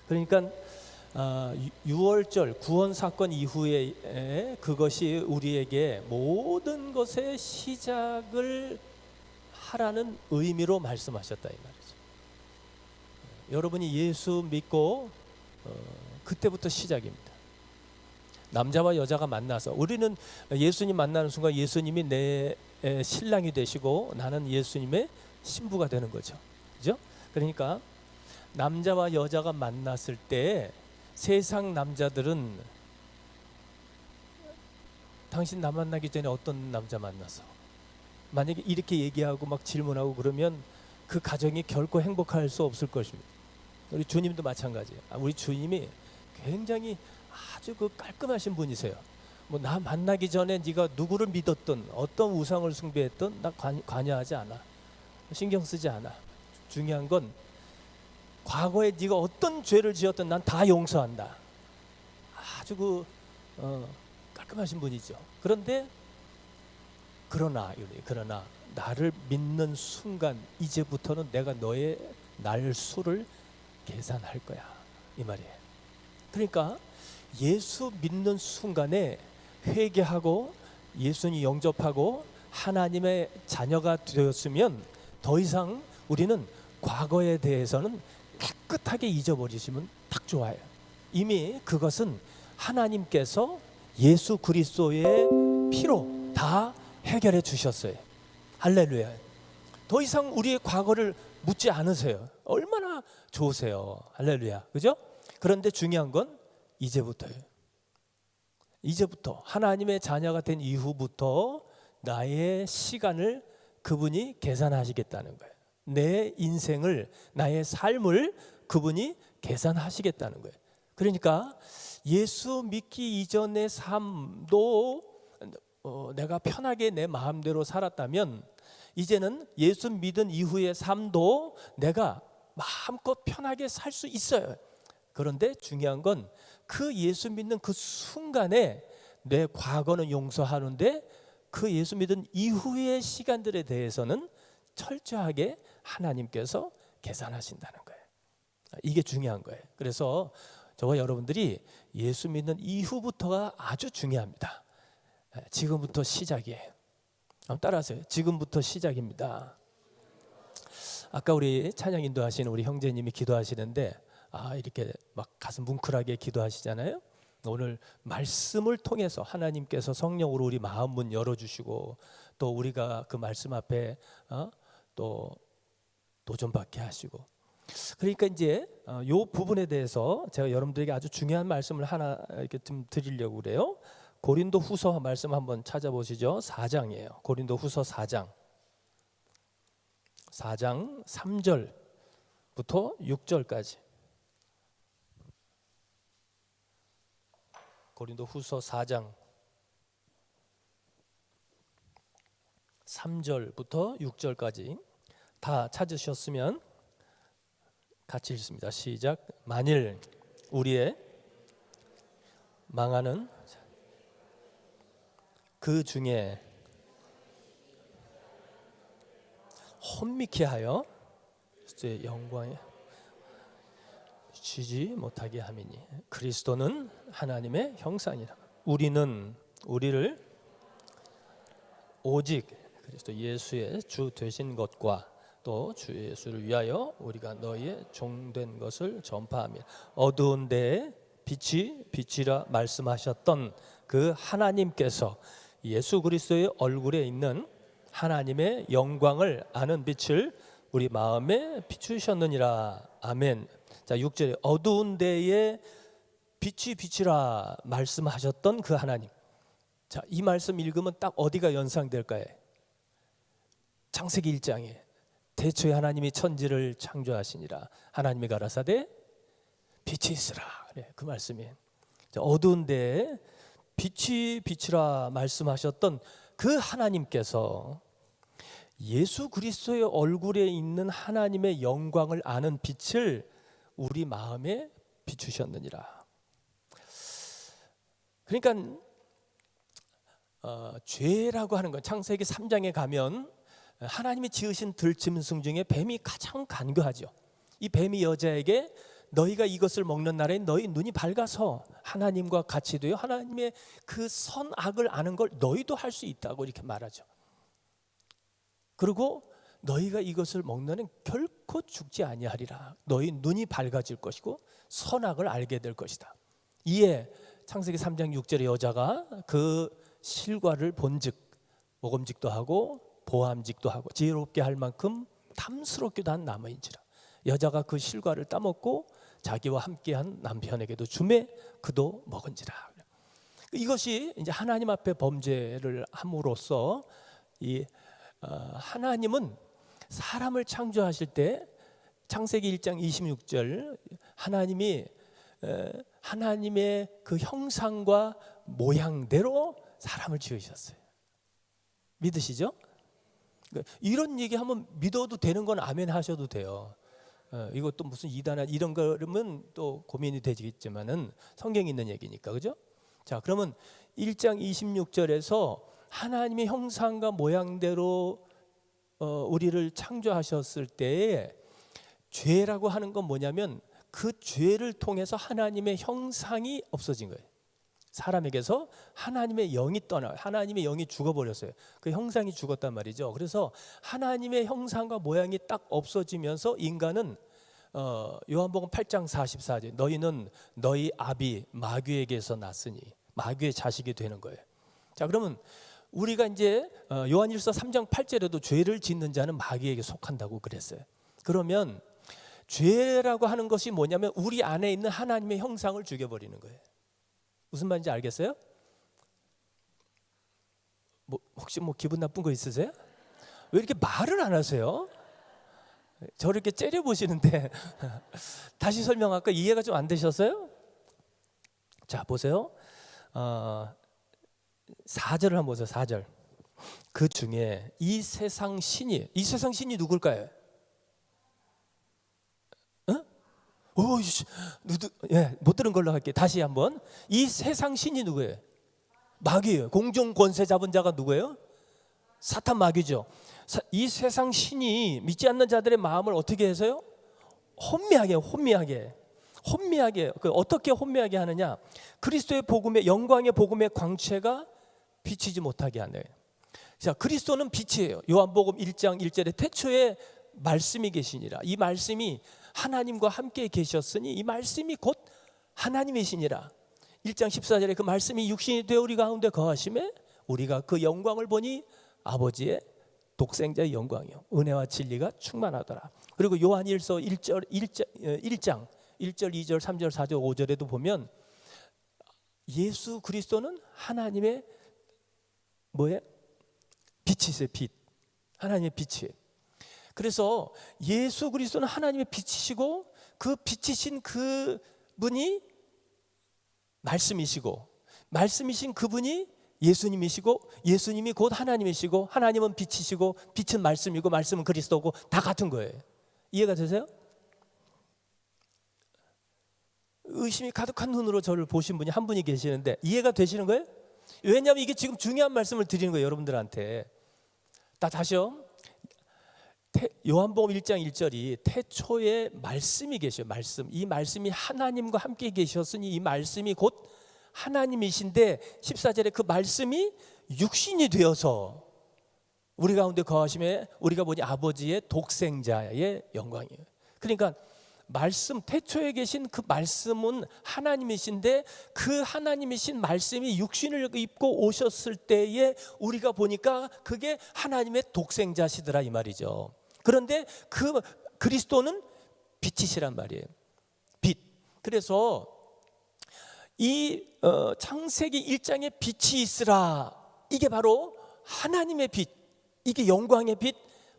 그러니까 6월절 구원 사건 이후에 그것이 우리에게 모든 것의 시작을 하라는 의미로 말씀하셨다 이 말이죠. 여러분이 예수 믿고 그때부터 시작입니다. 남자와 여자가 만나서 우리는 예수님 만나는 순간 예수님이 내 신랑이 되시고 나는 예수님의 신부가 되는 거죠. 그죠? 그러니까 남자와 여자가 만났을 때 세상 남자들은 당신 나 만나기 전에 어떤 남자 만나서 만약에 이렇게 얘기하고 막 질문하고 그러면 그 가정이 결코 행복할 수 없을 것입니다. 우리 주님도 마찬가지예요. 우리 주님이 굉장히 아주 그 깔끔하신 분이세요. 뭐 나 만나기 전에 네가 누구를 믿었든 어떤 우상을 숭배했든 나 관여하지 않아. 신경 쓰지 않아. 중요한 건 과거에 네가 어떤 죄를 지었든 난 다 용서한다. 아주 깔끔하신 분이죠. 그러나 나를 믿는 순간 이제부터는 내가 너의 날수를 계산할 거야 이 말이에요. 그러니까 예수 믿는 순간에 회개하고 예수님 영접하고 하나님의 자녀가 되었으면 더 이상 우리는 과거에 대해서는 깨끗하게 잊어버리시면 딱 좋아요. 이미 그것은 하나님께서 예수 그리스도의 피로 다 해결해 주셨어요. 할렐루야. 더 이상 우리의 과거를 묻지 않으세요. 얼마나 좋으세요. 할렐루야. 그죠? 그런데 중요한 건 이제부터예요. 이제부터 하나님의 자녀가 된 이후부터 나의 시간을 그분이 계산하시겠다는 거예요. 내 인생을, 나의 삶을 그분이 계산하시겠다는 거예요. 그러니까 예수 믿기 이전의 삶도 내가 편하게 내 마음대로 살았다면 이제는 예수 믿은 이후의 삶도 내가 마음껏 편하게 살 수 있어요. 그런데 중요한 건 그 예수 믿는 그 순간에 내 과거는 용서하는데 그 예수 믿은 이후의 시간들에 대해서는 철저하게 하나님께서 계산하신다는 거예요. 이게 중요한 거예요. 그래서 저와 여러분들이 예수 믿는 이후부터가 아주 중요합니다. 지금부터 시작이에요. 한번 따라하세요. 지금부터 시작입니다. 아까 우리 찬양 인도하시는 우리 형제님이 기도하시는데 이렇게 막 가슴 뭉클하게 기도하시잖아요. 오늘 말씀을 통해서 하나님께서 성령으로 우리 마음 문 열어주시고 또 우리가 그 말씀 앞에 또 도전받게 하시고 그러니까 이제 요 부분에 대해서 제가 여러분들에게 아주 중요한 말씀을 하나 이렇게 좀 드리려고 그래요. 고린도 후서 말씀 한번 찾아보시죠. 4장이에요. 고린도 후서 4장 3절부터 6절까지. 고린도 후서 4장 3절부터 6절까지 다 찾으셨으면 같이 읽습니다. 시작. 만일 우리의 망하는 그 중에 혼미케 하여 그리스도의 영광에 지지 못하게 함이니 그리스도는 하나님의 형상이라. 우리는 우리를 오직 그리스도 예수의 주 되신 것과 또 주 예수를 위하여 우리가 너희의 종된 것을 전파하며 어두운 데에 빛이 빛이라 말씀하셨던 그 하나님께서 예수 그리스도의 얼굴에 있는 하나님의 영광을 아는 빛을 우리 마음에 비추셨느니라. 아멘. 자, 6절에 어두운 데에 빛이 빛이라 말씀하셨던 그 하나님. 자, 이 말씀 읽으면 딱 어디가 연상될까요? 창세기 1장에 대초에 하나님이 천지를 창조하시니라. 하나님이 가라사대 빛이 있으라. 그래, 그 말씀이에요. 자, 어두운 데에 빛이 빛이라 말씀하셨던 그 하나님께서 예수 그리스도의 얼굴에 있는 하나님의 영광을 아는 빛을 우리 마음에 비추셨느니라. 그러니까 죄라고 하는 건 창세기 3장에 가면 하나님이 지으신 들짐승 중에 뱀이 가장 간교하죠. 이 뱀이 여자에게 너희가 이것을 먹는 날에 너희 눈이 밝아서 하나님과 같이 되어 하나님의 그 선악을 아는 걸 너희도 할 수 있다고 이렇게 말하죠. 그리고 너희가 이것을 먹는 날엔 결코 죽지 아니하리라. 너희 눈이 밝아질 것이고 선악을 알게 될 것이다. 이에 창세기 3장 6절에 여자가 그 실과를 본즉 먹음직도 하고 보암직도 하고 지혜롭게 할 만큼 탐스럽기도 한 나무인지라. 여자가 그 실과를 따먹고 자기와 함께한 남편에게도 주매 그도 먹은지라. 이것이 이제 하나님 앞에 범죄를 함으로써 하나님은 사람을 창조하실 때 창세기 1장 26절 하나님이 하나님의 그 형상과 모양대로 사람을 지으셨어요. 믿으시죠? 이런 얘기하면 믿어도 되는 건 아멘 하셔도 돼요. 이것도 무슨 이단한 이런 거면 또 고민이 되겠지만은 성경에 있는 얘기니까, 그죠? 자, 그러면 1장 26절에서 하나님의 형상과 모양대로 우리를 창조하셨을 때에 죄라고 하는 건 뭐냐면 그 죄를 통해서 하나님의 형상이 없어진 거예요. 사람에게서 하나님의 영이 떠나, 하나님의 영이 죽어버렸어요. 그 형상이 죽었단 말이죠. 그래서 하나님의 형상과 모양이 딱 없어지면서 인간은 요한복음 8장 44절 너희는 너희 아비 마귀에게서 났으니 마귀의 자식이 되는 거예요. 자, 그러면 우리가 이제 요한일서 3장 8절에도 죄를 짓는 자는 마귀에게 속한다고 그랬어요. 그러면 죄라고 하는 것이 뭐냐면 우리 안에 있는 하나님의 형상을 죽여버리는 거예요. 무슨 말인지 알겠어요? 혹시 기분 나쁜 거 있으세요? 왜 이렇게 말을 안 하세요? 저를 이렇게 째려보시는데 다시 설명할까? 이해가 좀 안 되셨어요? 자, 보세요. 4절을 한번 보세요. 4절. 그 중에 이 세상 신이 누굴까요? 못 들은 걸로 할게요. 다시 한번. 이 세상 신이 누구예요? 마귀예요. 공중 권세 잡은 자가 누구예요? 사탄 마귀죠. 이 세상 신이 믿지 않는 자들의 마음을 어떻게 해서요? 혼미하게. 어떻게 혼미하게 하느냐? 그리스도의 복음의 영광의 복음의 광채가 비치지 못하게 하네. 자, 그리스도는 빛이에요. 요한복음 1장 1절에 태초에 말씀이 계시니라. 이 말씀이 하나님과 함께 계셨으니 이 말씀이 곧 하나님이시니라. 1장 14절에 그 말씀이 육신이 되어 우리 가운데 거하심에 우리가 그 영광을 보니 아버지의 독생자의 영광이요 은혜와 진리가 충만하더라. 그리고 요한일서 1장 1절 2절 3절 4절 5절에도 보면 예수 그리스도는 하나님의 빛이세요. 빛. 하나님의 빛이에요. 그래서 예수 그리스도는 하나님의 빛이시고 그 빛이신 그 분이 말씀이시고 말씀이신 그분이 예수님이시고 예수님이 곧 하나님이시고 하나님은 빛이시고 빛은 말씀이고 말씀은 그리스도고 다 같은 거예요. 이해가 되세요? 의심이 가득한 눈으로 저를 보신 분이 한 분이 계시는데 이해가 되시는 거예요? 왜냐하면 이게 지금 중요한 말씀을 드리는 거예요. 여러분들한테. 다시요. 요한복음 1장 1절이 태초에 말씀이 계셔요. 말씀. 이 말씀이 하나님과 함께 계셨으니 이 말씀이 곧 하나님이신데 14절에 그 말씀이 육신이 되어서 우리 가운데 거하심에 우리가 보니 아버지의 독생자의 영광이에요. 그러니까 말씀, 태초에 계신 그 말씀은 하나님이신데 그 하나님이신 말씀이 육신을 입고 오셨을 때에 우리가 보니까 그게 하나님의 독생자시더라 이 말이죠. 그런데 그 그리스도는 빛이시란 말이에요. 빛. 그래서 이 창세기 1장에 빛이 있으라. 이게 바로 하나님의 빛. 이게 영광의 빛,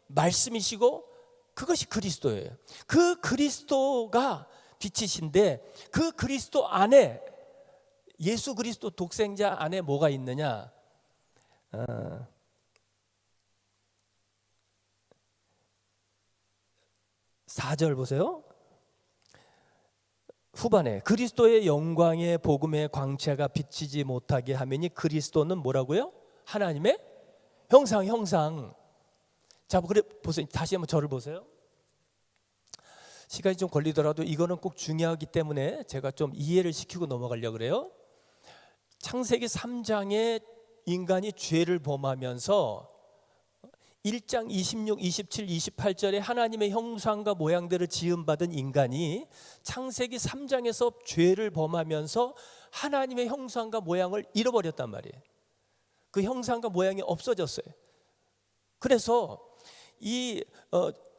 말씀이시고 그것이 그리스도예요. 그 그리스도가 빛이신데 그 그리스도 안에 예수 그리스도 독생자 안에 뭐가 있느냐? 4절 보세요. 후반에 그리스도의 영광의 복음의 광채가 비치지 못하게 하매니 그리스도는 뭐라고요? 하나님의 형상. 자, 그래 보세요. 다시 한번 저를 보세요. 시간이 좀 걸리더라도 이거는 꼭 중요하기 때문에 제가 좀 이해를 시키고 넘어가려고 그래요. 창세기 3장에 인간이 죄를 범하면서 1장 26, 27, 28절에 하나님의 형상과 모양대로 지음받은 인간이 창세기 3장에서 죄를 범하면서 하나님의 형상과 모양을 잃어버렸단 말이에요. 그 형상과 모양이 없어졌어요. 그래서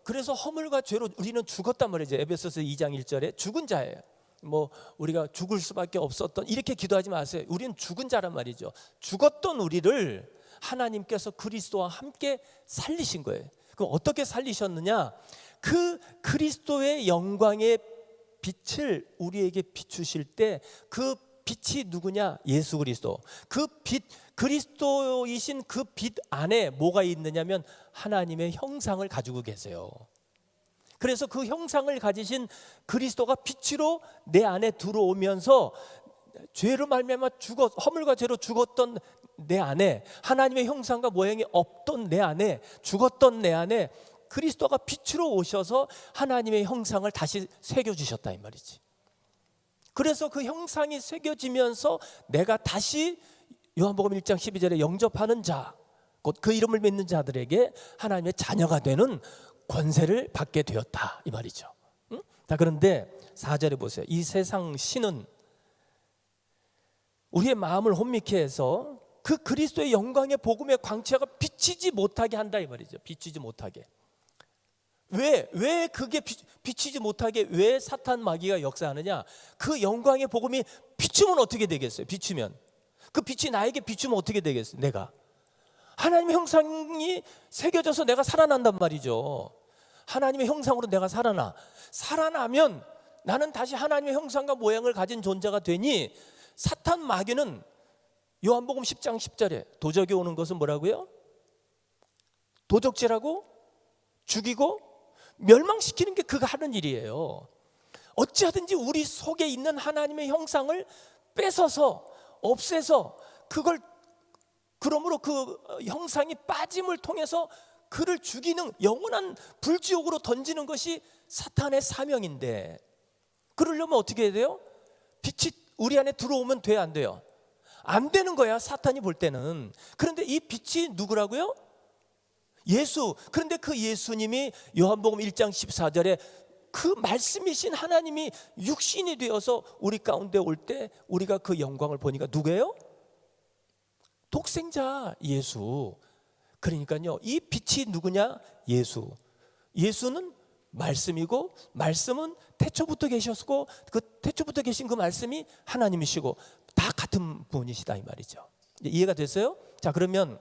그래서 허물과 죄로 우리는 죽었단 말이죠. 에베소서 2장 1절에 죽은 자예요. 뭐 우리가 죽을 수밖에 없었던, 이렇게 기도하지 마세요. 우리는 죽은 자란 말이죠. 죽었던 우리를 하나님께서 그리스도와 함께 살리신 거예요. 그럼 어떻게 살리셨느냐? 그 그리스도의 영광의 빛을 우리에게 비추실 때 그 빛이 누구냐? 예수 그리스도. 그 빛, 그리스도이신 그 빛 안에 뭐가 있느냐면 하나님의 형상을 가지고 계세요. 그래서 그 형상을 가지신 그리스도가 빛으로 내 안에 들어오면서 죄로 말미암아 허물과 죄로 죽었던 내 안에, 하나님의 형상과 모양이 없던 내 안에, 죽었던 내 안에 그리스도가 빛으로 오셔서 하나님의 형상을 다시 새겨주셨다 이 말이지. 그래서 그 형상이 새겨지면서 내가 다시 요한복음 1장 12절에 영접하는 자, 곧 그 이름을 믿는 자들에게 하나님의 자녀가 되는 권세를 받게 되었다 이 말이죠. 응? 자, 그런데 4절에 보세요. 이 세상 신은 우리의 마음을 혼미케 해서 그 그리스도의 영광의 복음의 광채가 비치지 못하게 한다 이 말이죠. 비치지 못하게. 왜 그게 비치지 못하게 왜 사탄 마귀가 역사하느냐? 그 영광의 복음이 비추면 어떻게 되겠어요? 비추면 그 빛이 나에게 비추면 어떻게 되겠어요? 내가 하나님의 형상이 새겨져서 내가 살아난단 말이죠. 하나님의 형상으로 내가 살아나면 나는 다시 하나님의 형상과 모양을 가진 존재가 되니 사탄 마귀는 요한복음 10장 10절에 도적이 오는 것은 뭐라고요? 도적질하고 죽이고 멸망시키는 게 그가 하는 일이에요. 어찌하든지 우리 속에 있는 하나님의 형상을 뺏어서 없애서 그걸, 그러므로 그 형상이 빠짐을 통해서 그를 죽이는 영원한 불지옥으로 던지는 것이 사탄의 사명인데, 그러려면 어떻게 해야 돼요? 빛이 우리 안에 들어오면 돼요, 안 돼요? 안 되는 거야, 사탄이 볼 때는. 그런데 이 빛이 누구라고요? 예수. 그런데 그 예수님이 요한복음 1장 14절에 그 말씀이신 하나님이 육신이 되어서 우리 가운데 올 때 우리가 그 영광을 보니까 누구예요? 독생자 예수. 그러니까요, 이 빛이 누구냐? 예수. 예수는 말씀이고 말씀은 태초부터 계셨고 그 태초부터 계신 그 말씀이 하나님이시고 다 같은 분이시다 이 말이죠. 이해가 됐어요? 자, 그러면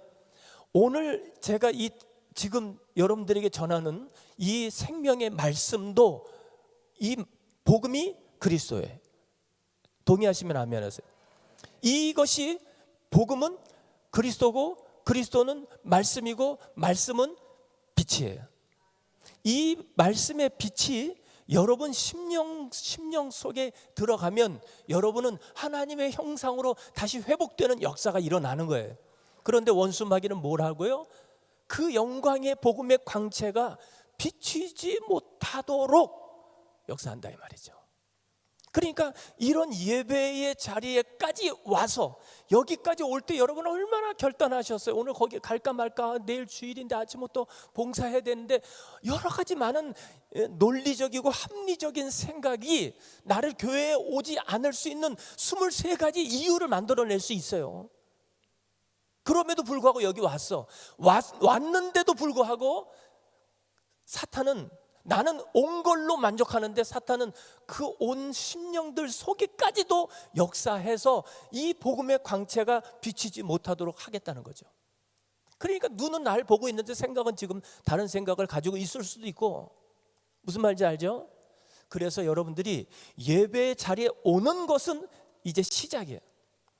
오늘 제가 지금 여러분들에게 전하는 이 생명의 말씀도 이 복음이 그리스도예요. 동의하시면 아멘 하세요. 이것이 복음은 그리스도고 그리스도는 말씀이고 말씀은 빛이에요. 이 말씀의 빛이 여러분 심령 속에 들어가면 여러분은 하나님의 형상으로 다시 회복되는 역사가 일어나는 거예요. 그런데 원수 마귀는 뭘 하고요? 그 영광의 복음의 광채가 비치지 못하도록 역사한다 이 말이죠. 그러니까 이런 예배의 자리에까지 와서 여기까지 올 때 여러분 얼마나 결단하셨어요? 오늘 거기 갈까 말까, 내일 주일인데 아침부터 봉사해야 되는데 여러 가지 많은 논리적이고 합리적인 생각이 나를 교회에 오지 않을 수 있는 23가지 이유를 만들어낼 수 있어요. 그럼에도 불구하고 여기 왔는데도 불구하고 사탄은, 나는 온 걸로 만족하는데 사탄은 그 온 심령들 속에까지도 역사해서 이 복음의 광채가 비치지 못하도록 하겠다는 거죠. 그러니까 눈은 날 보고 있는데 생각은 지금 다른 생각을 가지고 있을 수도 있고, 무슨 말인지 알죠? 그래서 여러분들이 예배 자리에 오는 것은 이제 시작이에요.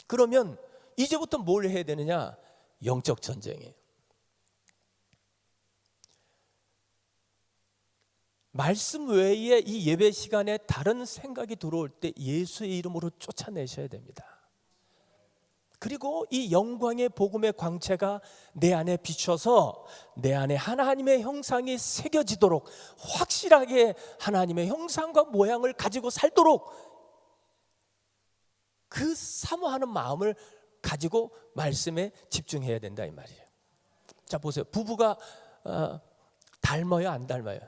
그러면 이제부터 뭘 해야 되느냐? 영적 전쟁이에요. 말씀 외에 이 예배 시간에 다른 생각이 들어올 때 예수의 이름으로 쫓아내셔야 됩니다. 그리고 이 영광의 복음의 광채가 내 안에 비춰서 내 안에 하나님의 형상이 새겨지도록, 확실하게 하나님의 형상과 모양을 가지고 살도록 그 사모하는 마음을 가지고 말씀에 집중해야 된다 이 말이에요. 자 보세요. 부부가 닮아요 안 닮아요?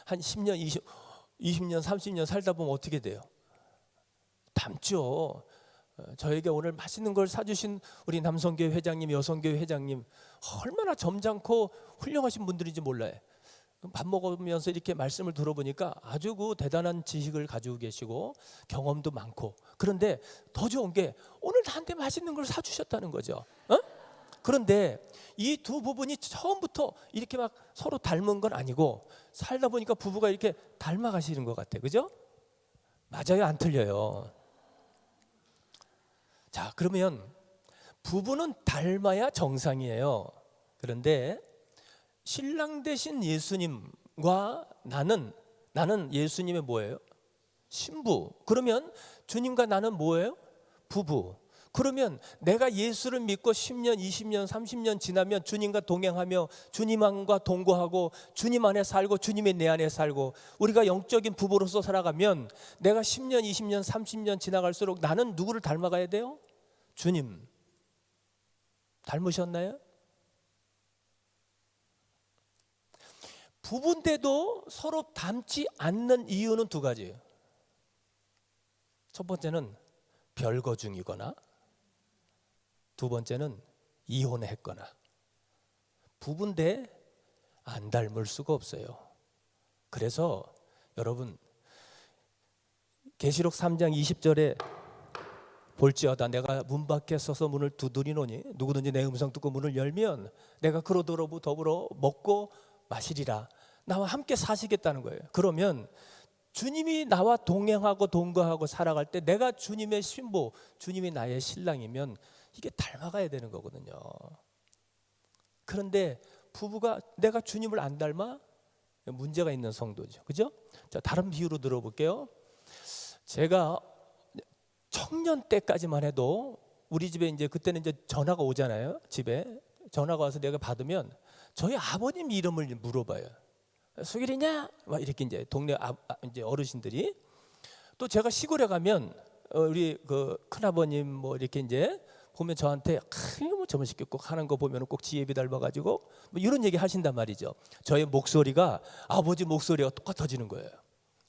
한 10년 20년 30년 살다 보면 어떻게 돼요? 닮죠. 저에게 오늘 맛있는 걸 사주신 우리 남성교회 회장님, 여성교회 회장님 얼마나 점잖고 훌륭하신 분들인지 몰라요. 밥 먹으면서 이렇게 말씀을 들어보니까 아주 그 대단한 지식을 가지고 계시고 경험도 많고, 그런데 더 좋은 게 오늘 나한테 맛있는 걸 사주셨다는 거죠. 그런데 이 두 부분이 처음부터 이렇게 막 서로 닮은 건 아니고 살다 보니까 부부가 이렇게 닮아가시는 것 같아요. 그죠? 맞아요 안 틀려요? 자 그러면 부부는 닮아야 정상이에요. 그런데 신랑 되신 예수님과 나는 예수님의 뭐예요? 신부. 그러면 주님과 나는 뭐예요? 부부. 그러면 내가 예수를 믿고 10년, 20년, 30년 지나면 주님과 동행하며 주님과 동거하고 주님 안에 살고 주님이 내 안에 살고 우리가 영적인 부부로서 살아가면 내가 10년, 20년, 30년 지나갈수록 나는 누구를 닮아가야 돼요? 주님. 닮으셨나요? 부부인데도 서로 닮지 않는 이유는 두 가지예요. 첫 번째는 별거 중이거나 두 번째는 이혼했거나. 부부인데 안 닮을 수가 없어요. 그래서 여러분 계시록 3장 20절에 볼지어다 내가 문 밖에 서서 문을 두드리노니 누구든지 내 음성 듣고 문을 열면 내가 그로더러 더불어 먹고 마시리라. 나와 함께 사시겠다는 거예요. 그러면 주님이 나와 동행하고 동거하고 살아갈 때 내가 주님의 신부, 주님이 나의 신랑이면 이게 닮아가야 되는 거거든요. 그런데 부부가 내가 주님을 안 닮아? 문제가 있는 성도죠. 그죠? 자, 다른 비유로 들어볼게요. 제가 청년 때까지만 해도 우리 집에 이제 그때는 이제 전화가 오잖아요. 집에 전화가 와서 내가 받으면 저희 아버님 이름을 물어봐요. 수길이냐? 막 이렇게 이제 동네 이제 어르신들이. 또 제가 시골에 가면 우리 그 큰아버님 뭐 이렇게 이제 보면 저한테 뭐 저번 시켜 꼭 하는 거 보면 꼭 지혜비 닮아가지고 뭐 이런 얘기 하신단 말이죠. 저의 목소리가 아버지 목소리가 똑같아지는 거예요.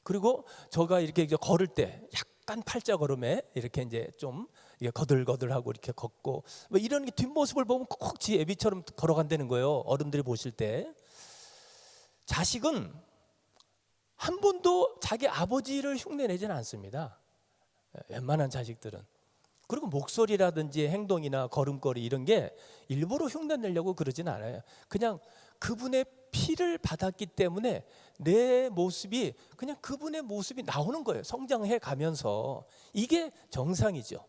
그리고 제가 이렇게 이제 걸을 때 약간 팔자 걸음에 이렇게 이제 좀 이게 거들거들하고 이렇게 걷고 뭐 이런 뒷모습을 보면 꼭 지혜비처럼 걸어간다는 거예요. 어른들이 보실 때. 자식은 한 번도 자기 아버지를 흉내내지는 않습니다. 웬만한 자식들은. 그리고 목소리라든지 행동이나 걸음걸이 이런 게 일부러 흉내내려고 그러진 않아요. 그냥 그분의 피를 받았기 때문에 내 모습이 그냥 그분의 모습이 나오는 거예요. 성장해 가면서. 이게 정상이죠.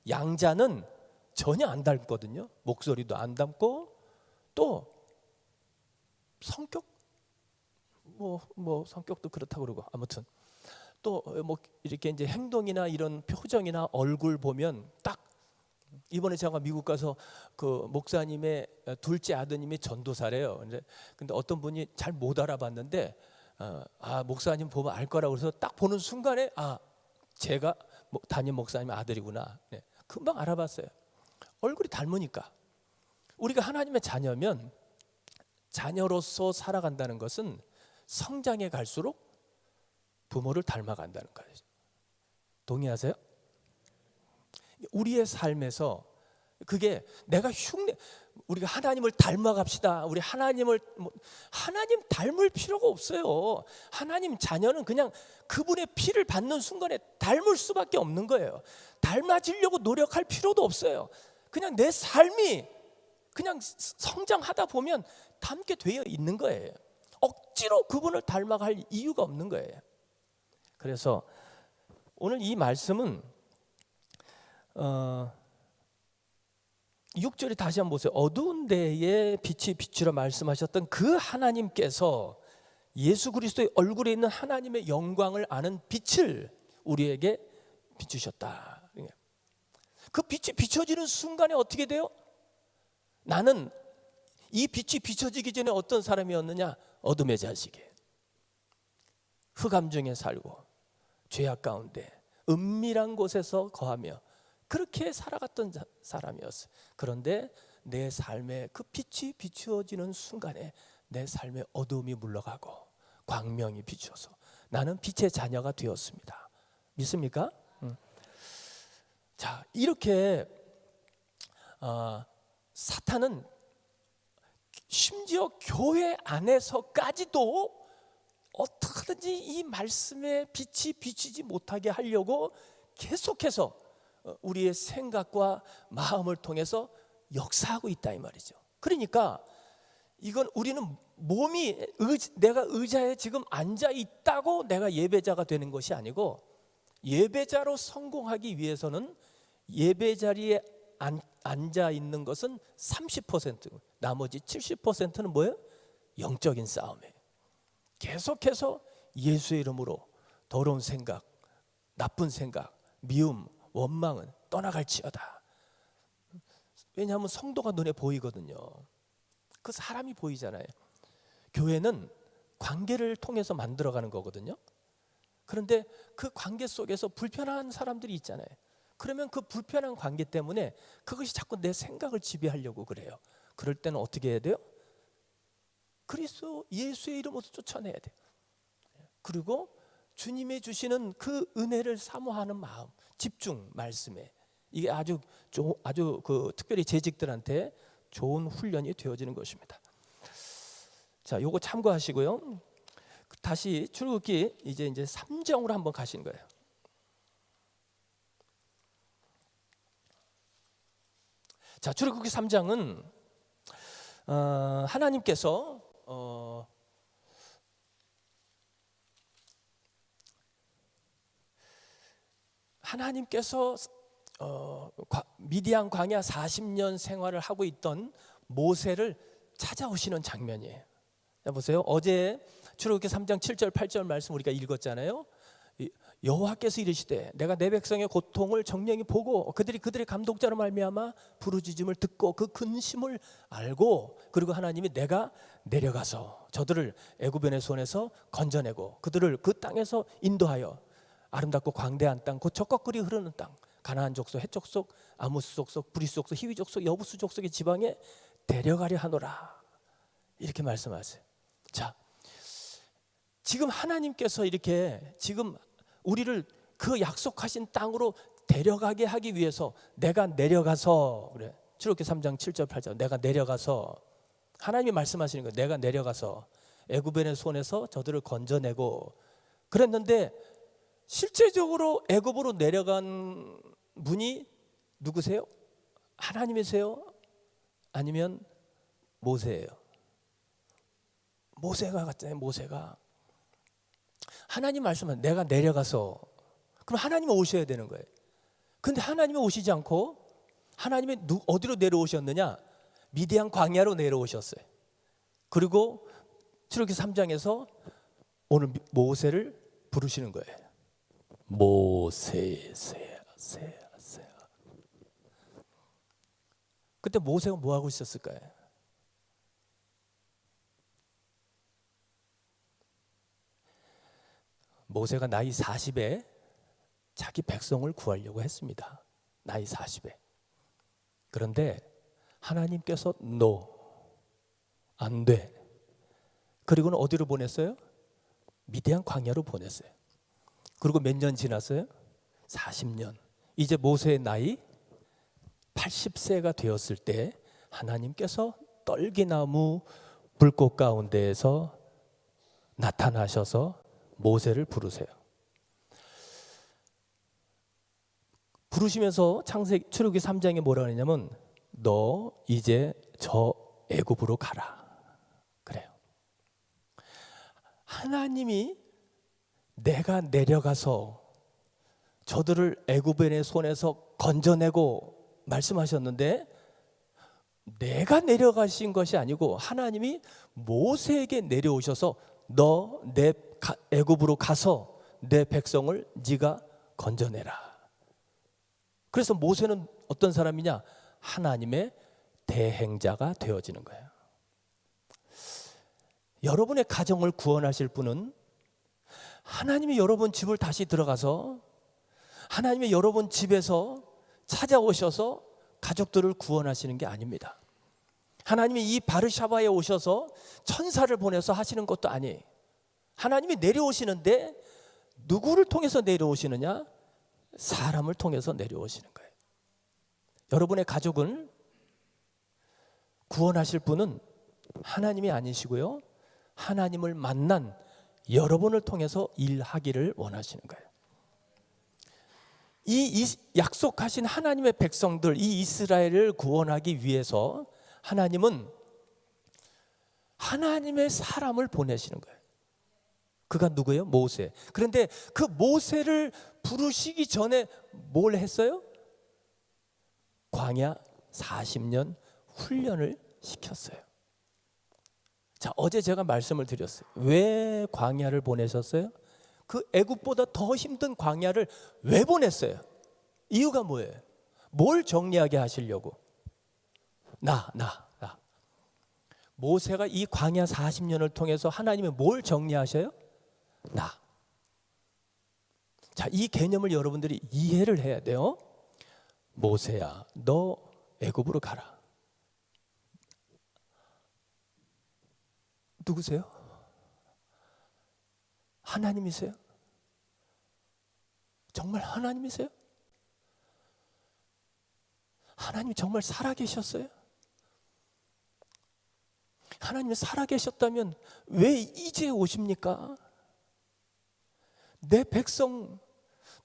양자는 전혀 안 닮거든요. 목소리도 안 닮고 또 성격 뭐 성격도 그렇다고 그러고 아무튼 또 뭐 이렇게 이제 행동이나 이런 표정이나 얼굴 보면 딱 이번에 제가 미국 가서 그 목사님의 둘째 아드님이 전도사래요. 근데 어떤 분이 잘 못 알아봤는데 목사님 보면 알 거라고 그래서 딱 보는 순간에 제가 담임 목사님의 아들이구나. 네, 금방 알아봤어요. 얼굴이 닮으니까. 우리가 하나님의 자녀면 자녀로서 살아간다는 것은 성장해 갈수록 부모를 닮아간다는 거예요. 동의하세요? 우리의 삶에서 그게 내가 우리가 하나님을 닮아갑시다. 우리 하나님 닮을 필요가 없어요. 하나님 자녀는 그냥 그분의 피를 받는 순간에 닮을 수밖에 없는 거예요. 닮아지려고 노력할 필요도 없어요. 그냥 내 삶이 그냥 성장하다 보면 닮게 되어 있는 거예요. 억지로 그분을 닮아갈 이유가 없는 거예요. 그래서 오늘 이 말씀은 6절에 다시 한번 보세요. 어두운 데에 빛이 비추라 말씀하셨던 그 하나님께서 예수 그리스도의 얼굴에 있는 하나님의 영광을 아는 빛을 우리에게 비추셨다. 그 빛이 비춰지는 순간에 어떻게 돼요? 나는 이 빛이 비춰지기 전에 어떤 사람이었느냐? 어둠의 자식이에요. 흑암 중에 살고 죄악 가운데 은밀한 곳에서 거하며 그렇게 살아갔던 사람이었어요. 그런데 내 삶에 그 빛이 비추어지는 순간에 내 삶에 어둠이 물러가고 광명이 비추어서 나는 빛의 자녀가 되었습니다. 믿습니까? 자, 이렇게 사탄은 심지어 교회 안에서까지도 어떻게든지 이 말씀의 빛이 비치지 못하게 하려고 계속해서 우리의 생각과 마음을 통해서 역사하고 있다 이 말이죠. 그러니까 이건 우리는 몸이 내가 의자에 지금 앉아 있다고 내가 예배자가 되는 것이 아니고, 예배자로 성공하기 위해서는 예배 자리에 앉아 있는 것은 30%, 나머지 70%는 뭐예요? 영적인 싸움이에요. 계속해서 예수의 이름으로 더러운 생각, 나쁜 생각, 미움, 원망은 떠나갈지어다. 왜냐하면 성도가 눈에 보이거든요. 그 사람이 보이잖아요. 교회는 관계를 통해서 만들어가는 거거든요. 그런데 그 관계 속에서 불편한 사람들이 있잖아요. 그러면 그 불편한 관계 때문에 그것이 자꾸 내 생각을 지배하려고 그래요. 그럴 때는 어떻게 해야 돼요? 그리스도 예수의 이름으로 쫓아내야 돼요. 그리고 주님이 주시는 그 은혜를 사모하는 마음, 집중 말씀에, 이게 아주 그 특별히 재직들한테 좋은 훈련이 되어지는 것입니다. 자, 요거 참고하시고요. 다시 출애굽기 이제 3장으로 한번 가신 거예요. 자, 출애굽기 3장은 하나님께서 미디안 광야 40년 생활을 하고 있던 모세를 찾아오시는 장면이에요. 자, 보세요. 어제 출애굽기 3장 7절 8절 말씀 우리가 읽었잖아요. 여호와께서 이르시되 내가 내 백성의 고통을 정령이 보고 그들의 감독자로 말미암아 부르짖음을 듣고 그 근심을 알고, 그리고 하나님이 내가 내려가서 저들을 애굽인의 손에서 건져내고 그들을 그 땅에서 인도하여 아름답고 광대한 땅, 곧 젖거끓이 흐르는 땅, 가나안 족속, 헷 족속, 아모스 족속, 브리스 족속, 히위 족속, 여부스 족속의 지방에 데려가려 하노라, 이렇게 말씀하세요. 자, 지금 하나님께서 이렇게 지금 우리를 그 약속하신 땅으로 데려가게 하기 위해서 내가 내려가서, 그래, 출애굽기 3장 7절 8절, 내가 내려가서, 하나님이 말씀하시는 거예요. 내가 내려가서 애굽인의 손에서 저들을 건져내고 그랬는데, 실제적으로 애굽으로 내려간 분이 누구세요? 하나님이세요? 아니면 모세예요? 모세가 갔잖아요. 모세가 하나님 말씀은 내가 내려가서, 그럼 하나님이 오셔야 되는 거예요. 근데 하나님이 오시지 않고 하나님이 어디로 내려오셨느냐? 미디안 광야로 내려오셨어요. 그리고 출애굽기 3장에서 오늘 모세를 부르시는 거예요. 모세세야. 그때 모세가 뭐 하고 있었을까요? 모세가 나이 40에 자기 백성을 구하려고 했습니다. 나이 40에. 그런데 하나님께서 안 돼. 그리고는 어디로 보냈어요? 미디안 광야로 보냈어요. 그리고 몇 년 지났어요? 40년. 이제 모세의 나이 80세가 되었을 때 하나님께서 떨기나무 불꽃 가운데에서 나타나셔서 모세를 부르세요. 부르시면서 출애굽기 3장에 뭐라고 하냐면 너 이제 저 애굽으로 가라, 그래요. 하나님이 내가 내려가서 저들을 애굽인의 손에서 건져내고 말씀하셨는데, 내가 내려가신 것이 아니고 하나님이 모세에게 내려오셔서 너 내 애굽으로 가서 내 백성을 네가 건져내라. 그래서 모세는 어떤 사람이냐? 하나님의 대행자가 되어지는 거예요. 여러분의 가정을 구원하실 분은 하나님이 여러분 집을 다시 들어가서 하나님이 여러분 집에서 찾아오셔서 가족들을 구원하시는 게 아닙니다. 하나님이 이 바르샤바에 오셔서 천사를 보내서 하시는 것도 아니에요. 하나님이 내려오시는데 누구를 통해서 내려오시느냐? 사람을 통해서 내려오시는 거예요. 여러분의 가족은 구원하실 분은 하나님이 아니시고요, 하나님을 만난 여러분을 통해서 일하기를 원하시는 거예요. 이 약속하신 하나님의 백성들, 이 이스라엘을 구원하기 위해서 하나님은 하나님의 사람을 보내시는 거예요. 그가 누구예요? 모세. 그런데 그 모세를 부르시기 전에 뭘 했어요? 광야 40년 훈련을 시켰어요. 자, 어제 제가 말씀을 드렸어요. 왜 광야를 보내셨어요? 그 애굽보다 더 힘든 광야를 왜 보냈어요? 이유가 뭐예요? 뭘 정리하게 하시려고? 나. 모세가 이 광야 40년을 통해서 하나님이 뭘 정리하셔요? 나. 자, 이 개념을 여러분들이 이해를 해야 돼요. 모세야, 너 애굽으로 가라. 누구세요? 하나님이세요? 정말 하나님이세요? 하나님이 정말 살아계셨어요? 하나님이 살아계셨다면 왜 이제 오십니까? 내 백성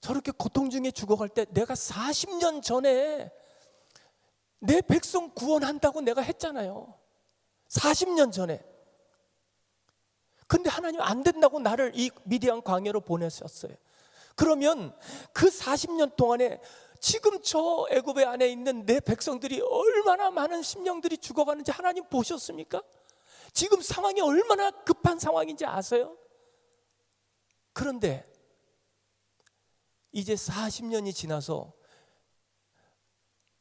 저렇게 고통 중에 죽어갈 때 내가 40년 전에 내 백성 구원한다고 내가 했잖아요. 40년 전에. 근데 하나님 안 된다고 나를 이 미디안 광야로 보내셨어요. 그러면 그 40년 동안에 지금 저 애굽의 안에 있는 내 백성들이 얼마나 많은 심령들이 죽어가는지 하나님 보셨습니까? 지금 상황이 얼마나 급한 상황인지 아세요? 그런데 이제 40년이 지나서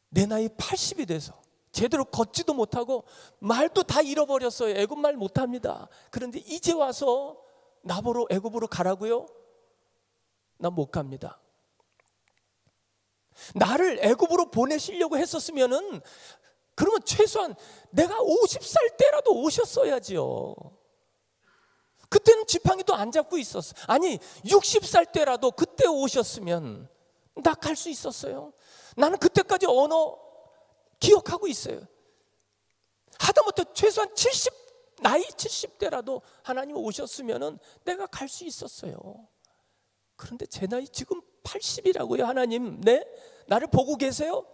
내 나이 80이 돼서 제대로 걷지도 못하고 말도 다 잃어버렸어요. 애굽말 못합니다. 그런데 이제 와서 나보러 애굽으로 가라고요? 난 못 갑니다. 나를 애굽으로 보내시려고 했었으면은 그러면 최소한 내가 50살 때라도 오셨어야지요. 그때는 지팡이도 안 잡고 있었어. 아니 60살 때라도 그때 오셨으면 나 갈 수 있었어요. 나는 그때까지 언어 기억하고 있어요. 하다못해 최소한 나이 70대라도 하나님 오셨으면 내가 갈 수 있었어요. 그런데 제 나이 지금 80이라고요. 하나님, 네? 나를 보고 계세요?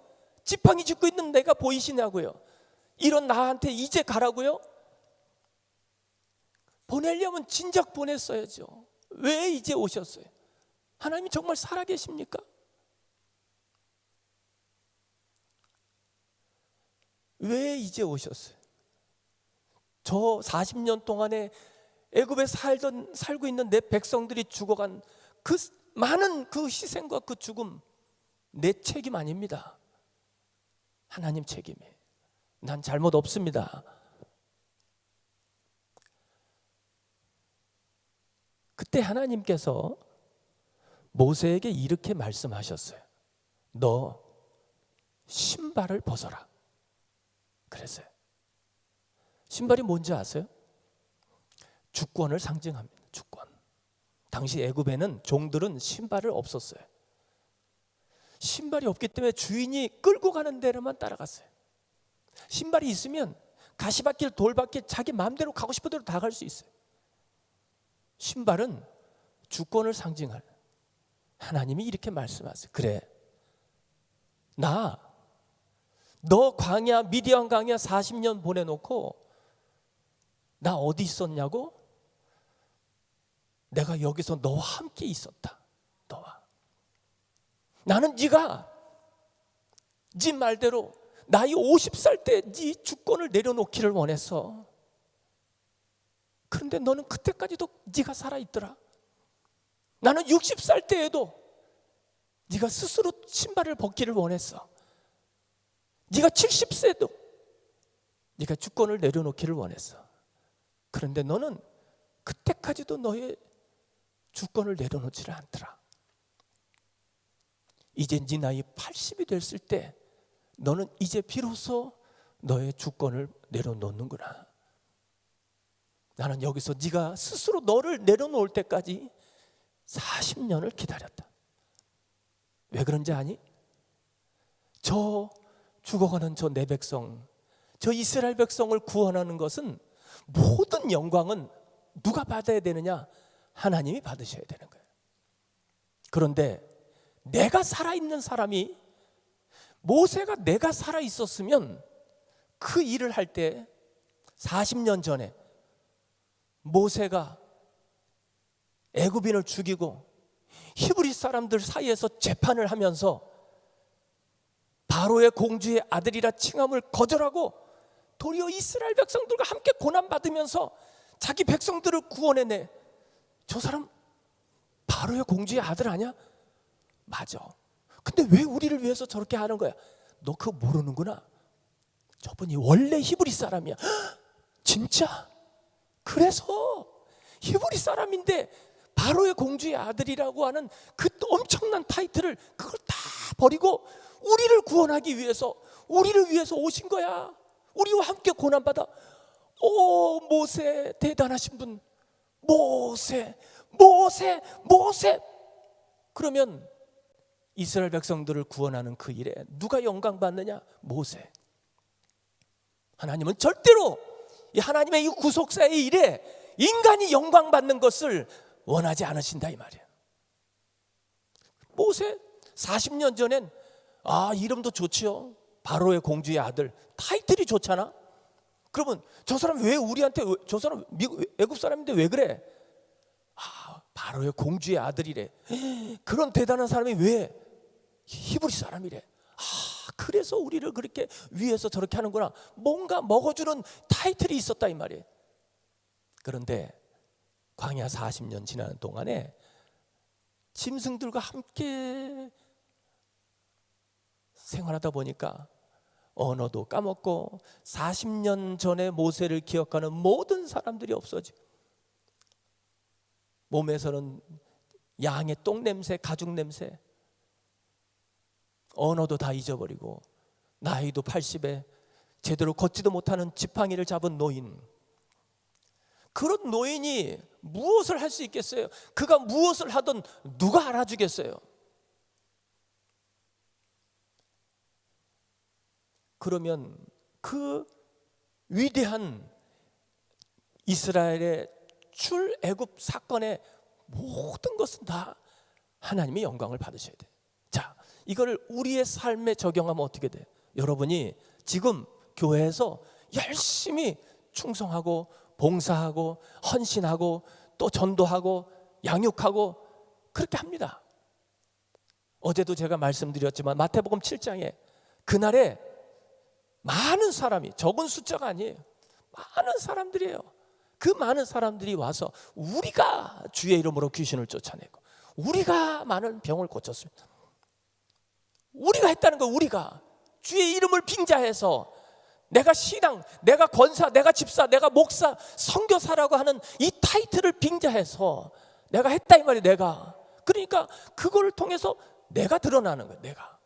지팡이 짚고 있는 내가 보이시냐고요? 이런 나한테 이제 가라고요? 보내려면 진작 보냈어야죠. 왜 이제 오셨어요? 하나님이 정말 살아계십니까? 왜 이제 오셨어요? 저 40년 동안에 애굽에 살고 있는 내 백성들이 죽어간 그 많은 그 희생과 그 죽음 내 책임 아닙니다. 하나님 책임이에요. 난 잘못 없습니다. 그때 하나님께서 모세에게 이렇게 말씀하셨어요. 너 신발을 벗어라. 그랬어요. 신발이 뭔지 아세요? 주권을 상징합니다. 주권. 당시 애굽에는 종들은 신발을 없었어요. 신발이 없기 때문에 주인이 끌고 가는 데로만 따라갔어요. 신발이 있으면 가시밭길, 돌밭길 자기 마음대로 가고 싶은 대로 다 갈 수 있어요. 신발은 주권을 상징하는, 하나님이 이렇게 말씀하세요. 그래, 너 광야, 미디안 광야 40년 보내놓고 나 어디 있었냐고? 내가 여기서 너와 함께 있었다. 너와. 나는 네가 네 말대로 나이 50살 때 네 주권을 내려놓기를 원했어. 그런데 너는 그때까지도 네가 살아있더라. 나는 60살 때에도 네가 스스로 신발을 벗기를 원했어. 네가 70세도 네가 주권을 내려놓기를 원했어. 그런데 너는 그때까지도 너의 주권을 내려놓지를 않더라. 이제 네 나이 80이 됐을 때 너는 이제 비로소 너의 주권을 내려놓는구나. 나는 여기서 네가 스스로 너를 내려놓을 때까지 40년을 기다렸다. 왜 그런지 아니? 저 죽어가는 저 내 백성, 저 이스라엘 백성을 구원하는 것은 모든 영광은 누가 받아야 되느냐? 하나님이 받으셔야 되는 거예요. 그런데 내가 살아있는 사람이, 모세가 내가 살아있었으면 그 일을 할 때 40년 전에 모세가 애굽인을 죽이고 히브리 사람들 사이에서 재판을 하면서 바로의 공주의 아들이라 칭함을 거절하고 도리어 이스라엘 백성들과 함께 고난받으면서 자기 백성들을 구원해내. 저 사람 바로의 공주의 아들 아니야? 맞아. 근데 왜 우리를 위해서 저렇게 하는 거야? 너 그거 모르는구나. 저분이 원래 히브리 사람이야. 헉, 진짜? 그래서 히브리 사람인데 바로의 공주의 아들이라고 하는 그 엄청난 타이틀을 그걸 다 버리고 우리를 구원하기 위해서, 우리를 위해서 오신 거야. 우리와 함께 고난받아. 오, 모세 대단하신 분. 모세. 그러면 이스라엘 백성들을 구원하는 그 일에 누가 영광 받느냐? 모세. 하나님은 절대로 이 하나님의 이 구속사의 일에 인간이 영광 받는 것을 원하지 않으신다 이 말이에요. 모세 40년 전엔 이름도 좋지요. 바로의 공주의 아들. 타이틀이 좋잖아. 그러면 저 사람 왜 우리한테, 저 사람 애굽 사람인데 왜 그래? 바로의 공주의 아들이래. 그런 대단한 사람이 왜 히브리 사람이래? 그래서 우리를 그렇게 위해서 저렇게 하는구나. 뭔가 먹어주는 타이틀이 있었다 이 말이에요. 그런데 광야 40년 지나는 동안에 짐승들과 함께 생활하다 보니까 언어도 까먹고 40년 전에 모세를 기억하는 모든 사람들이 없어지고, 몸에서는 양의 똥 냄새, 가죽 냄새, 언어도 다 잊어버리고 나이도 80에 제대로 걷지도 못하는 지팡이를 잡은 노인. 그런 노인이 무엇을 할 수 있겠어요? 그가 무엇을 하든 누가 알아주겠어요? 그러면 그 위대한 이스라엘의 출애굽 사건의 모든 것은 다 하나님의 영광을 받으셔야 돼요. 자, 이걸 우리의 삶에 적용하면 어떻게 돼요? 여러분이 지금 교회에서 열심히 충성하고 봉사하고 헌신하고 또 전도하고 양육하고 그렇게 합니다. 어제도 제가 말씀드렸지만 마태복음 7장에 그날에 많은 사람이, 적은 숫자가 아니에요, 많은 사람들이에요. 그 많은 사람들이 와서 우리가 주의 이름으로 귀신을 쫓아내고 우리가 많은 병을 고쳤습니다. 우리가 했다는 거, 우리가 주의 이름을 빙자해서 내가 신앙, 내가 권사, 내가 집사, 내가 목사, 선교사라고 하는 이 타이틀을 빙자해서 내가 했다 이 말이에요. 내가. 그러니까 그걸 통해서 내가 드러나는 거예요. 내가.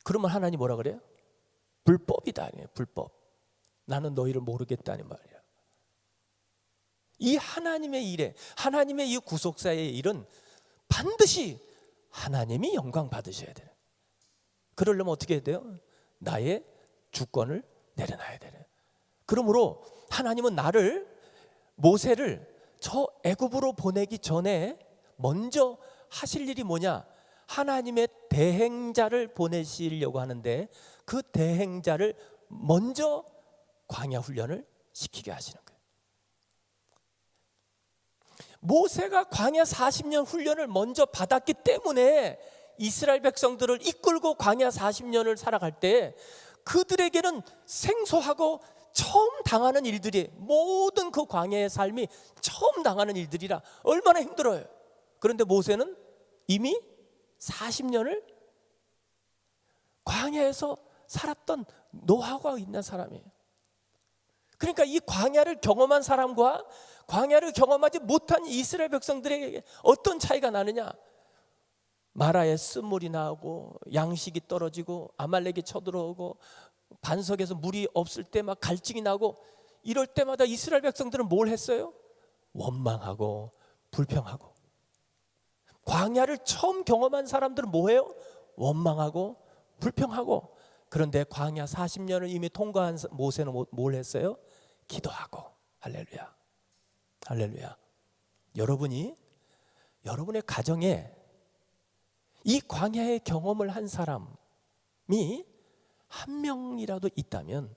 그러면 하나님 뭐라 그래요? 불법이다 아니에요. 불법. 나는 너희를 모르겠다는 말이야. 이 하나님의 일에, 하나님의 이 구속사의 일은 반드시 하나님이 영광 받으셔야 돼요. 그러려면 어떻게 해야 돼요? 나의 주권을 내려놔야 되는. 그러므로 하나님은 나를, 모세를 저 애굽으로 보내기 전에 먼저 하실 일이 뭐냐? 하나님의 대행자를 보내시려고 하는데 그 대행자를 먼저 광야 훈련을 시키게 하시는 거예요. 모세가 광야 40년 훈련을 먼저 받았기 때문에 이스라엘 백성들을 이끌고 광야 40년을 살아갈 때 그들에게는 생소하고 처음 당하는 일들이, 모든 그 광야의 삶이 처음 당하는 일들이라 얼마나 힘들어요. 그런데 모세는 이미 40년을 광야에서 살았던 노하우가 있는 사람이에요. 그러니까 이 광야를 경험한 사람과 광야를 경험하지 못한 이스라엘 백성들에게 어떤 차이가 나느냐? 마라에 쓴물이 나오고 양식이 떨어지고 아말렉이 쳐들어오고 반석에서 물이 없을 때 막 갈증이 나고 이럴 때마다 이스라엘 백성들은 뭘 했어요? 원망하고 불평하고. 광야를 처음 경험한 사람들은 뭐예요? 원망하고 불평하고. 그런데 광야 40년을 이미 통과한 모세는 뭘 했어요? 기도하고. 할렐루야. 할렐루야. 여러분이 여러분의 가정에 이 광야의 경험을 한 사람이 한 명이라도 있다면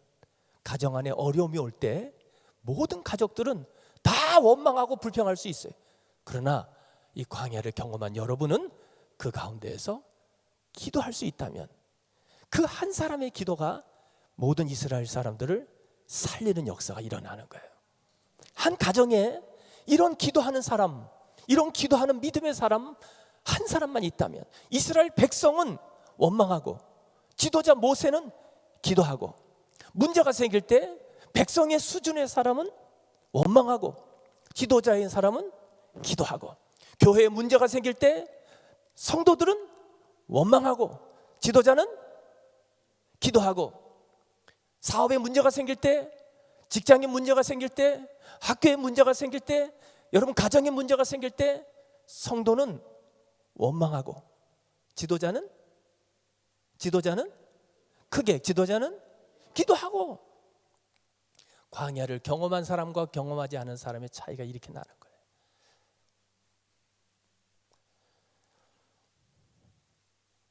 가정 안에 어려움이 올 때 모든 가족들은 다 원망하고 불평할 수 있어요. 그러나 이 광야를 경험한 여러분은 그 가운데에서 기도할 수 있다면 그 한 사람의 기도가 모든 이스라엘 사람들을 살리는 역사가 일어나는 거예요. 한 가정에 이런 기도하는 사람, 이런 기도하는 믿음의 사람 한 사람만 있다면 이스라엘 백성은 원망하고 지도자 모세는 기도하고 문제가 생길 때 백성의 수준의 사람은 원망하고 지도자의 사람은 기도하고 교회에 문제가 생길 때 성도들은 원망하고 지도자는 기도하고 사업에 문제가 생길 때 직장에 문제가 생길 때 학교에 문제가 생길 때 여러분 가정에 문제가 생길 때 성도는 원망하고 지도자는 크게 지도자는 기도하고. 광야를 경험한 사람과 경험하지 않은 사람의 차이가 이렇게 나는 거예요.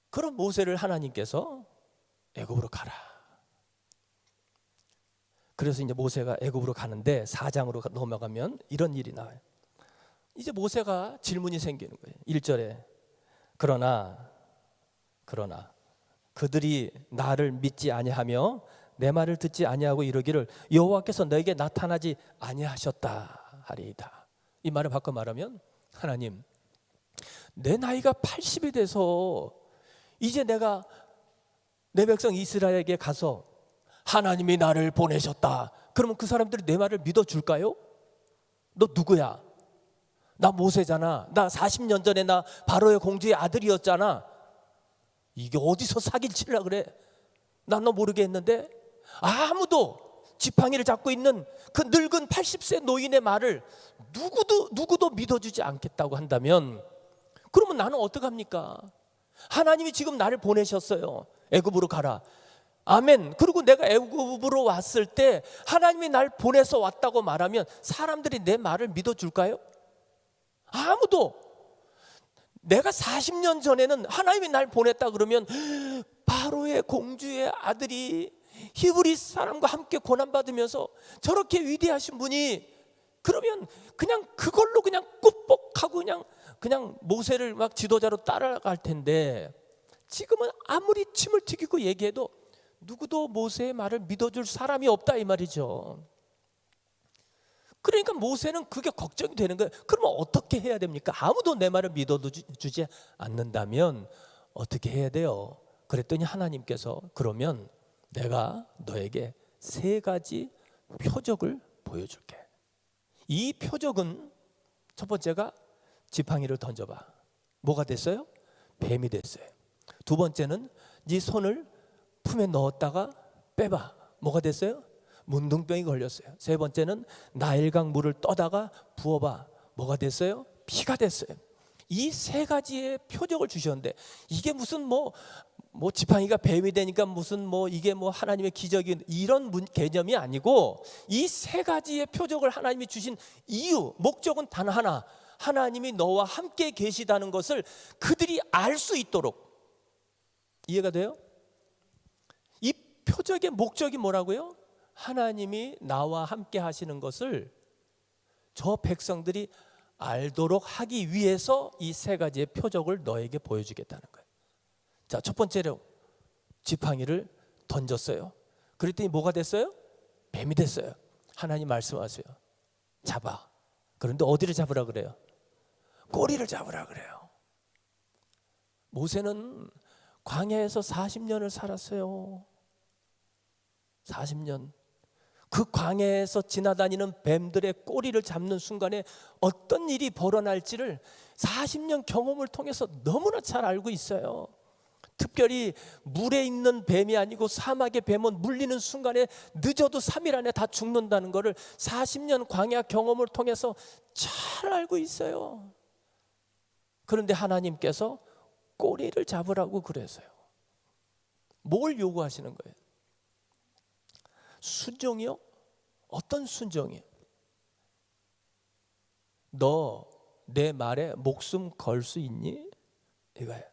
그런 모세를 하나님께서 애굽으로 가라. 그래서 이제 모세가 애굽으로 가는데 4장으로 넘어가면 이런 일이 나와요. 이제 모세가 질문이 생기는 거예요. 1절에 그러나 그들이 나를 믿지 아니하며 내 말을 듣지 아니하고 이러기를 여호와께서 너에게 나타나지 아니하셨다 하리이다. 이 말을 바꿔 말하면 하나님, 내 나이가 80이 돼서 이제 내가 내 백성 이스라엘에게 가서 하나님이 나를 보내셨다. 그러면 그 사람들이 내 말을 믿어줄까요? 너 누구야? 나 모세잖아. 나 40년 전에 나 바로의 공주의 아들이었잖아. 이게 어디서 사기를 치려고 그래? 난 너 모르겠는데. 아무도 지팡이를 잡고 있는 그 늙은 80세 노인의 말을 누구도 믿어주지 않겠다고 한다면 그러면 나는 어떡합니까? 하나님이 지금 나를 보내셨어요. 애굽으로 가라. 아멘. 그리고 내가 애굽으로 왔을 때 하나님이 날 보내서 왔다고 말하면 사람들이 내 말을 믿어줄까요? 아무도. 내가 40년 전에는 하나님이 날 보냈다 그러면 바로의 공주의 아들이 히브리 사람과 함께 고난받으면서 저렇게 위대하신 분이 그러면 그냥 그걸로 그냥 꾹뻑하고 그냥 모세를 막 지도자로 따라갈 텐데 지금은 아무리 침을 튀기고 얘기해도 누구도 모세의 말을 믿어줄 사람이 없다 이 말이죠. 그러니까 모세는 그게 걱정이 되는 거예요. 그러면 어떻게 해야 됩니까? 아무도 내 말을 믿어주지 않는다면 어떻게 해야 돼요? 그랬더니 하나님께서 그러면 내가 너에게 3가지 표적을 보여줄게. 이 표적은 첫 번째가 지팡이를 던져봐. 뭐가 됐어요? 뱀이 됐어요. 두 번째는 네 손을 품에 넣었다가 빼봐. 뭐가 됐어요? 문둥병이 걸렸어요. 세 번째는 나일강 물을 떠다가 부어봐. 뭐가 됐어요? 피가 됐어요. 이 3가지의 표적을 주셨는데 이게 무슨 뭐 지팡이가 뱀이 되니까 무슨 이게 하나님의 기적이 이런 개념이 아니고 이 3가지의 표적을 하나님이 주신 이유, 목적은 단 하나. 하나님이 너와 함께 계시다는 것을 그들이 알 수 있도록. 이해가 돼요? 이 표적의 목적이 뭐라고요? 하나님이 나와 함께 하시는 것을 저 백성들이 알도록 하기 위해서 이 3가지의 표적을 너에게 보여주겠다는 거예요. 자, 첫 번째로 지팡이를 던졌어요. 그랬더니 뭐가 됐어요? 뱀이 됐어요. 하나님 말씀하세요. 잡아. 그런데 어디를 잡으라 그래요? 꼬리를 잡으라 그래요. 모세는 광야에서 40년을 살았어요. 40년. 그 광야에서 지나다니는 뱀들의 꼬리를 잡는 순간에 어떤 일이 벌어날지를 40년 경험을 통해서 너무나 잘 알고 있어요. 특별히 물에 있는 뱀이 아니고 사막의 뱀은 물리는 순간에 늦어도 3일 안에 다 죽는다는 것을 40년 광야 경험을 통해서 잘 알고 있어요. 그런데 하나님께서 꼬리를 잡으라고 그래서요. 뭘 요구하시는 거예요? 순종이요? 어떤 순종이요? 너 내 말에 목숨 걸 수 있니? 이거예요.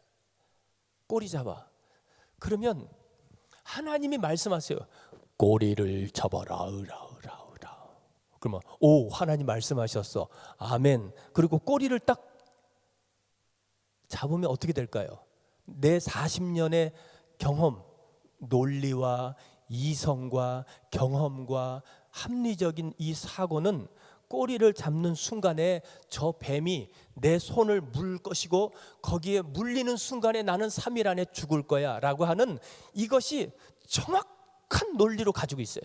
꼬리 잡아. 그러면 하나님이 말씀하세요. 꼬리를 잡아라. 으라. 그러면 오, 하나님 말씀하셨어. 아멘. 그리고 꼬리를 딱 잡으면 어떻게 될까요? 내 40년의 경험, 논리와 이성과 경험과 합리적인 이 사고는 꼬리를 잡는 순간에 저 뱀이 내 손을 물 것이고 거기에 물리는 순간에 나는 3일 안에 죽을 거야 라고 하는 이것이 정확한 논리로 가지고 있어요.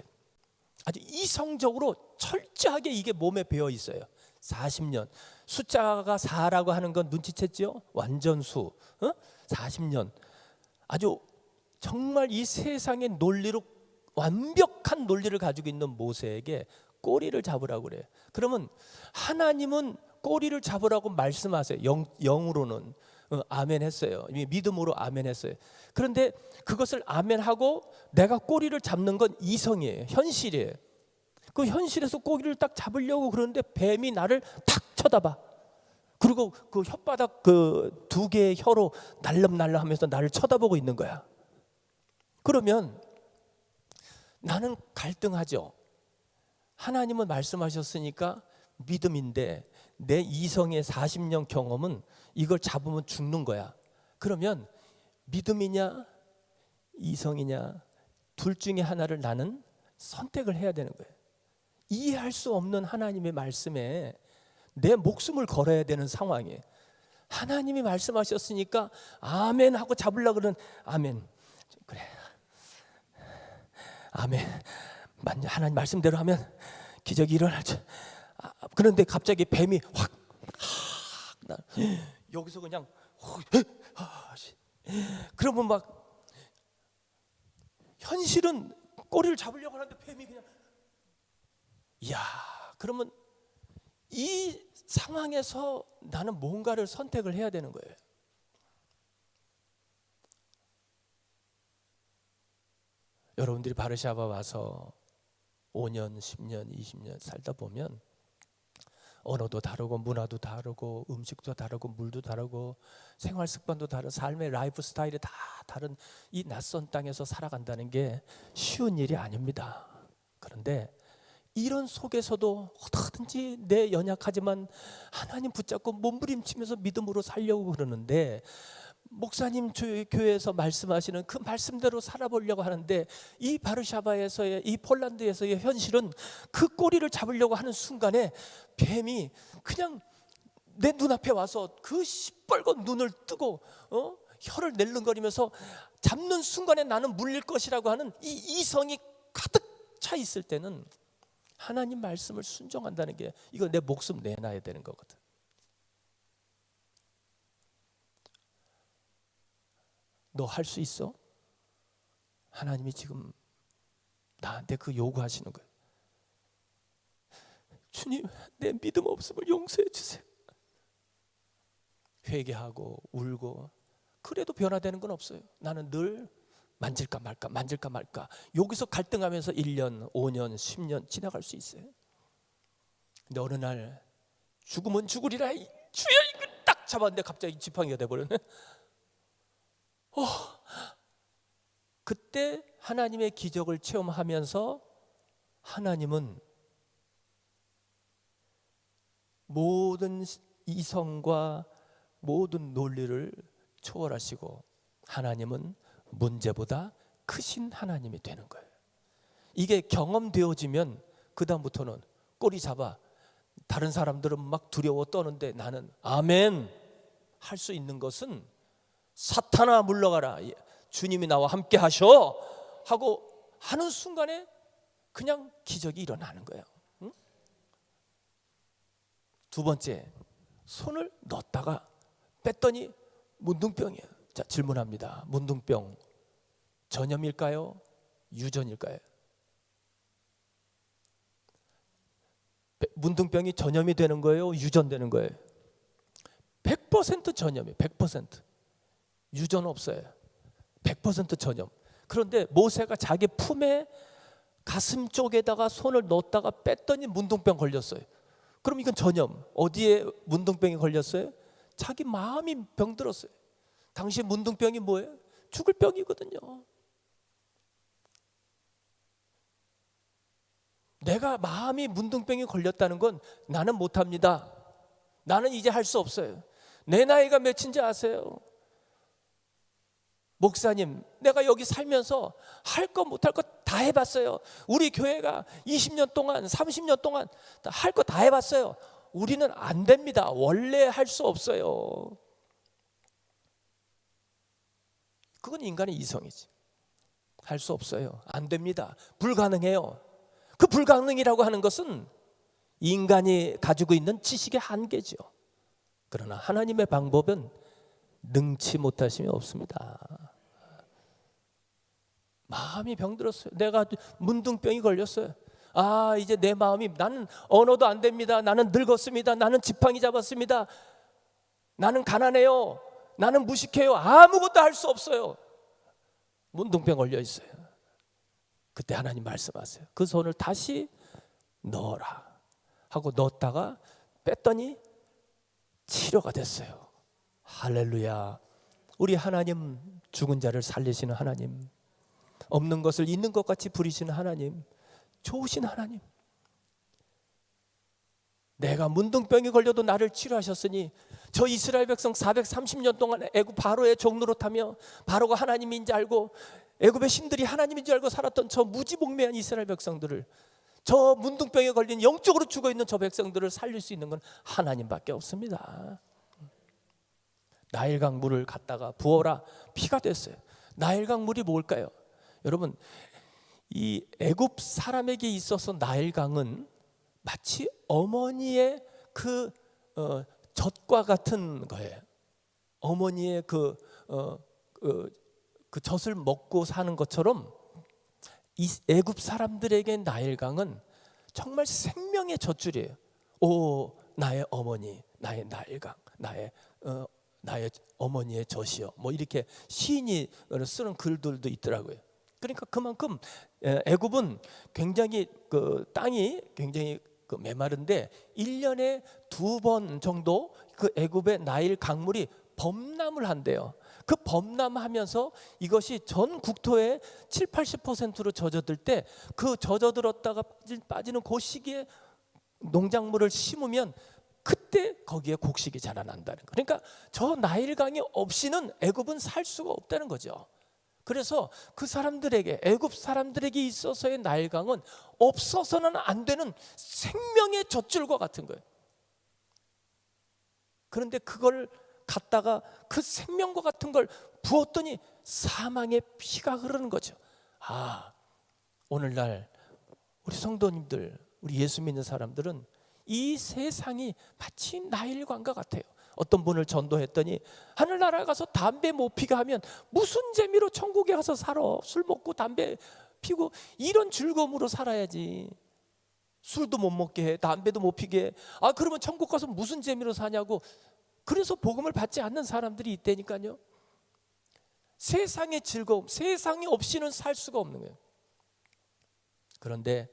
아주 이성적으로 철저하게 이게 몸에 배어 있어요. 40년. 숫자가 4라고 하는 건 눈치챘죠? 완전수. 40년. 아주 정말 이 세상의 논리로 완벽한 논리를 가지고 있는 모세에게 꼬리를 잡으라고 그래요. 그러면 하나님은 꼬리를 잡으라고 말씀하세요. 영으로는 아멘 했어요. 믿음으로 아멘 했어요. 그런데 그것을 아멘하고 내가 꼬리를 잡는 건 이성이에요. 현실이에요. 그 현실에서 꼬리를 딱 잡으려고 그러는데 뱀이 나를 탁 쳐다봐. 그리고 그 혓바닥 그 2개의 혀로 날름날름 하면서 나를 쳐다보고 있는 거야. 그러면 나는 갈등하죠. 하나님은 말씀하셨으니까 믿음인데 내 이성의 40년 경험은 이걸 잡으면 죽는 거야. 그러면 믿음이냐 이성이냐 둘 중에 하나를 나는 선택을 해야 되는 거예요. 이해할 수 없는 하나님의 말씀에 내 목숨을 걸어야 되는 상황이에요. 하나님이 말씀하셨으니까 아멘 하고 잡으려고 그러는 아멘. 그래. 아멘. 하나님 말씀대로 하면 기적이 일어나죠. 그런데 갑자기 뱀이 확 여기서 그냥 그러면 막 현실은 꼬리를 잡으려고 하는데 뱀이 그냥 이야, 그러면 이 상황에서 나는 뭔가를 선택을 해야 되는 거예요. 여러분들이 바르샤바 와서 5년, 10년, 20년 살다 보면 언어도 다르고 문화도 다르고 음식도 다르고 물도 다르고 생활 습관도 다른 삶의 라이프 스타일이 다 다른 이 낯선 땅에서 살아간다는 게 쉬운 일이 아닙니다. 그런데 이런 속에서도 어떻게든지 내 연약하지만 하나님 붙잡고 몸부림치면서 믿음으로 살려고 그러는데 목사님 교회에서 말씀하시는 그 말씀대로 살아보려고 하는데 이 바르샤바에서의 이 폴란드에서의 현실은 그 꼬리를 잡으려고 하는 순간에 뱀이 그냥 내 눈앞에 와서 그 시뻘건 눈을 뜨고 혀를 낼름거리면서 잡는 순간에 나는 물릴 것이라고 하는 이 이성이 가득 차 있을 때는 하나님 말씀을 순종한다는 게 이거 내 목숨 내놔야 되는 거거든. 너 할 수 있어? 하나님이 지금 나한테 그 요구하시는 거예요. 주님, 내 믿음 없음을 용서해 주세요. 회개하고 울고 그래도 변화되는 건 없어요. 나는 늘 만질까 말까 여기서 갈등하면서 1년, 5년, 10년 지나갈 수 있어요. 근데 어느 날 죽으면 죽으리라 주여 이거 딱 잡았는데 갑자기 지팡이가 돼버렸네. 그때 하나님의 기적을 체험하면서 하나님은 모든 이성과 모든 논리를 초월하시고 하나님은 문제보다 크신 하나님이 되는 거예요. 이게 경험되어지면 그 다음부터는 꼬리 잡아. 다른 사람들은 막 두려워 떠는데 나는 아멘 할 수 있는 것은 사탄아 물러가라, 주님이 나와 함께 하셔 하고 하는 순간에 그냥 기적이 일어나는 거예요. 응? 두 번째, 손을 넣었다가 뺐더니 문둥병이에요. 자, 질문합니다. 문둥병 전염일까요? 유전일까요? 문둥병이 전염이 되는 거예요? 유전되는 거예요? 100% 전염이에요. 100%. 유전 없어요. 100% 전염. 그런데 모세가 자기 품에 가슴 쪽에다가 손을 넣었다가 뺐더니 문둥병 걸렸어요. 그럼 이건 전염. 어디에 문둥병이 걸렸어요? 자기 마음이 병들었어요. 당시 문둥병이 뭐예요? 죽을 병이거든요. 내가 마음이 문둥병이 걸렸다는 건 나는 못합니다. 나는 이제 할 수 없어요. 내 나이가 몇인지 아세요? 목사님, 내가 여기 살면서 할 거 못할 거 다 해봤어요. 우리 교회가 20년 동안 30년 동안 할 거 다 해봤어요. 우리는 안 됩니다. 원래 할 수 없어요. 그건 인간의 이성이지. 할 수 없어요. 안 됩니다. 불가능해요. 그 불가능이라고 하는 것은 인간이 가지고 있는 지식의 한계죠. 그러나 하나님의 방법은 능치 못하심이 없습니다. 마음이 병들었어요. 내가 문둥병이 걸렸어요. 아, 이제 내 마음이, 나는 언어도 안 됩니다. 나는 늙었습니다. 나는 지팡이 잡았습니다. 나는 가난해요. 나는 무식해요. 아무것도 할 수 없어요. 문둥병 걸려 있어요. 그때 하나님 말씀하세요. 그 손을 다시 넣어라 하고 넣었다가 뺐더니 치료가 됐어요. 할렐루야. 우리 하나님, 죽은 자를 살리시는 하나님, 없는 것을 있는 것 같이 부리시는 하나님, 좋으신 하나님. 내가 문둥병이 걸려도 나를 치료하셨으니 저 이스라엘 백성 430년 동안 애굽 바로의 종로로 타며 바로가 하나님인 줄 알고 애굽의 신들이 하나님인 줄 알고 살았던 저 무지몽매한 이스라엘 백성들을, 저 문둥병에 걸린 영적으로 죽어있는 저 백성들을 살릴 수 있는 건 하나님밖에 없습니다. 나일강 물을 갖다가 부어라, 피가 됐어요. 나일강 물이 뭘까요? 여러분, 이 애굽 사람에게 있어서 나일강은 마치 어머니의 그 젖과 같은 거예요. 어머니의 그 젖을 먹고 사는 것처럼 이 애굽 사람들에게 나일강은 정말 생명의 젖줄이에요. 오, 나의 어머니, 나의 나일강, 나의 어머니의 젖이요. 뭐 이렇게 시인이 쓰는 글들도 있더라고요. 그러니까 그만큼 애굽은 굉장히 그 땅이 굉장히 그 메마른데 1년에 2번 정도 그 애굽의 나일 강물이 범람을 한대요. 그 범람하면서 이것이 전 국토의 70-80%로 젖어들 때 그 젖어들었다가 빠지는 그 시기에 농작물을 심으면 그때 거기에 곡식이 자라난다는 거. 그러니까 저 나일강이 없이는 애굽은 살 수가 없다는 거죠. 그래서 그 사람들에게, 애굽 사람들에게 있어서의 나일강은 없어서는 안 되는 생명의 젖줄과 같은 거예요. 그런데 그걸 갖다가 그 생명과 같은 걸 부었더니 사망의 피가 흐르는 거죠. 아, 오늘날 우리 성도님들, 우리 예수 믿는 사람들은 이 세상이 마치 나일강과 같아요. 어떤 분을 전도했더니 하늘나라 가서 담배 못 피게 하면 무슨 재미로 천국에 가서 살아? 술 먹고 담배 피고 이런 즐거움으로 살아야지. 술도 못 먹게 해, 담배도 못 피게 해. 아, 그러면 천국 가서 무슨 재미로 사냐고. 그래서 복음을 받지 않는 사람들이 있다니까요. 세상의 즐거움, 세상이 없이는 살 수가 없는 거예요. 그런데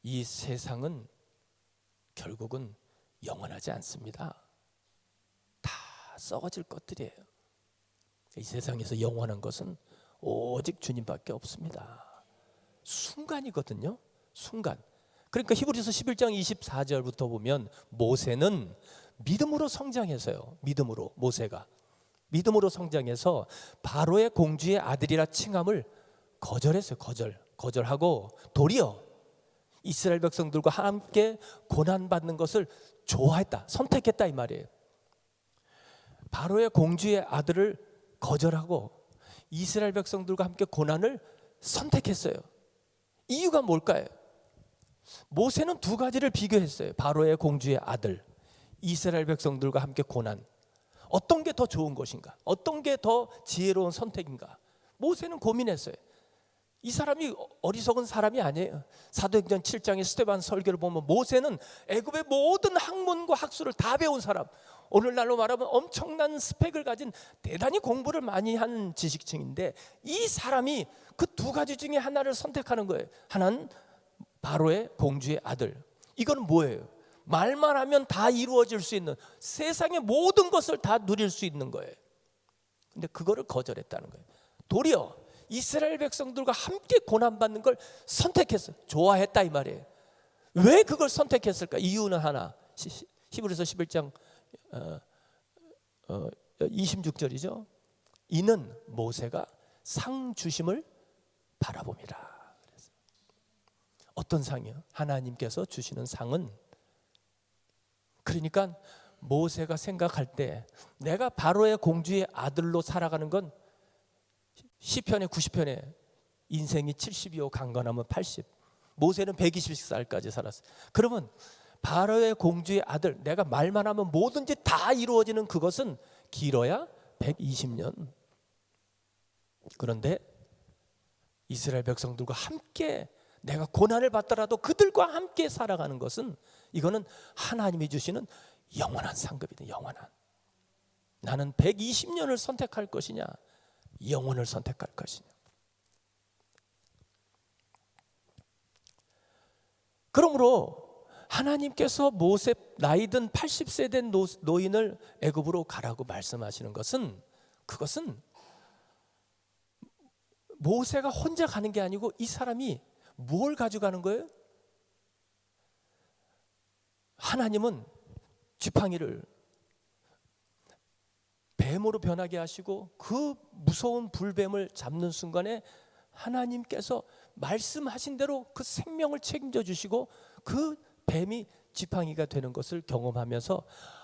이 세상은 결국은 영원하지 않습니다. 다 썩어질 것들이에요. 이 세상에서 영원한 것은 오직 주님밖에 없습니다. 순간이거든요. 순간. 그러니까 히브리서 11장 24절부터 보면 모세는 믿음으로 성장해서요. 믿음으로, 모세가 믿음으로 성장해서 바로의 공주의 아들이라 칭함을 거절했어요. 거절하고 도리어 이스라엘 백성들과 함께 고난받는 것을 좋아했다, 선택했다 이 말이에요. 바로의 공주의 아들을 거절하고 이스라엘 백성들과 함께 고난을 선택했어요. 이유가 뭘까요? 모세는 두 가지를 비교했어요. 바로의 공주의 아들, 이스라엘 백성들과 함께 고난. 어떤 게 더 좋은 것인가? 어떤 게 더 지혜로운 선택인가? 모세는 고민했어요. 이 사람이 어리석은 사람이 아니에요. 사도행전 7장의 스데반 설교를 보면 모세는 애굽의 모든 학문과 학술을 다 배운 사람, 오늘날로 말하면 엄청난 스펙을 가진 대단히 공부를 많이 한 지식층인데, 이 사람이 그 두 가지 중에 하나를 선택하는 거예요. 하나는 바로의 공주의 아들. 이건 뭐예요? 말만 하면 다 이루어질 수 있는, 세상의 모든 것을 다 누릴 수 있는 거예요. 근데 그거를 거절했다는 거예요. 도리어 이스라엘 백성들과 함께 고난받는 걸 선택했어요. 좋아했다 이 말이에요. 왜 그걸 선택했을까? 이유는 하나. 히브리서 11장 26절이죠. 이는 모세가 상 주심을 바라봅니다. 어떤 상이요? 하나님께서 주시는 상은, 그러니까 모세가 생각할 때 내가 바로의 공주의 아들로 살아가는 건, 시편의 90편에 인생이 70이요 강건하면 80, 모세는 120살까지 살았어요. 그러면 바로의 공주의 아들, 내가 말만 하면 뭐든지 다 이루어지는 그것은 길어야 120년. 그런데 이스라엘 백성들과 함께 내가 고난을 받더라도 그들과 함께 살아가는 것은, 이거는 하나님이 주시는 영원한 상급이다. 영원한. 나는 120년을 선택할 것이냐, 영혼을 선택할 것이냐. 그러므로 하나님께서 모세, 나이든 80세 된 노인을 애굽으로 가라고 말씀하시는 것은, 그것은 모세가 혼자 가는 게 아니고 이 사람이 뭘 가져가는 거예요? 하나님은 지팡이를 뱀으로 변하게 하시고 그 무서운 불뱀을 잡는 순간에 하나님께서 말씀하신 대로 그 생명을 책임져 주시고 그 뱀이 지팡이가 되는 것을 경험하면서,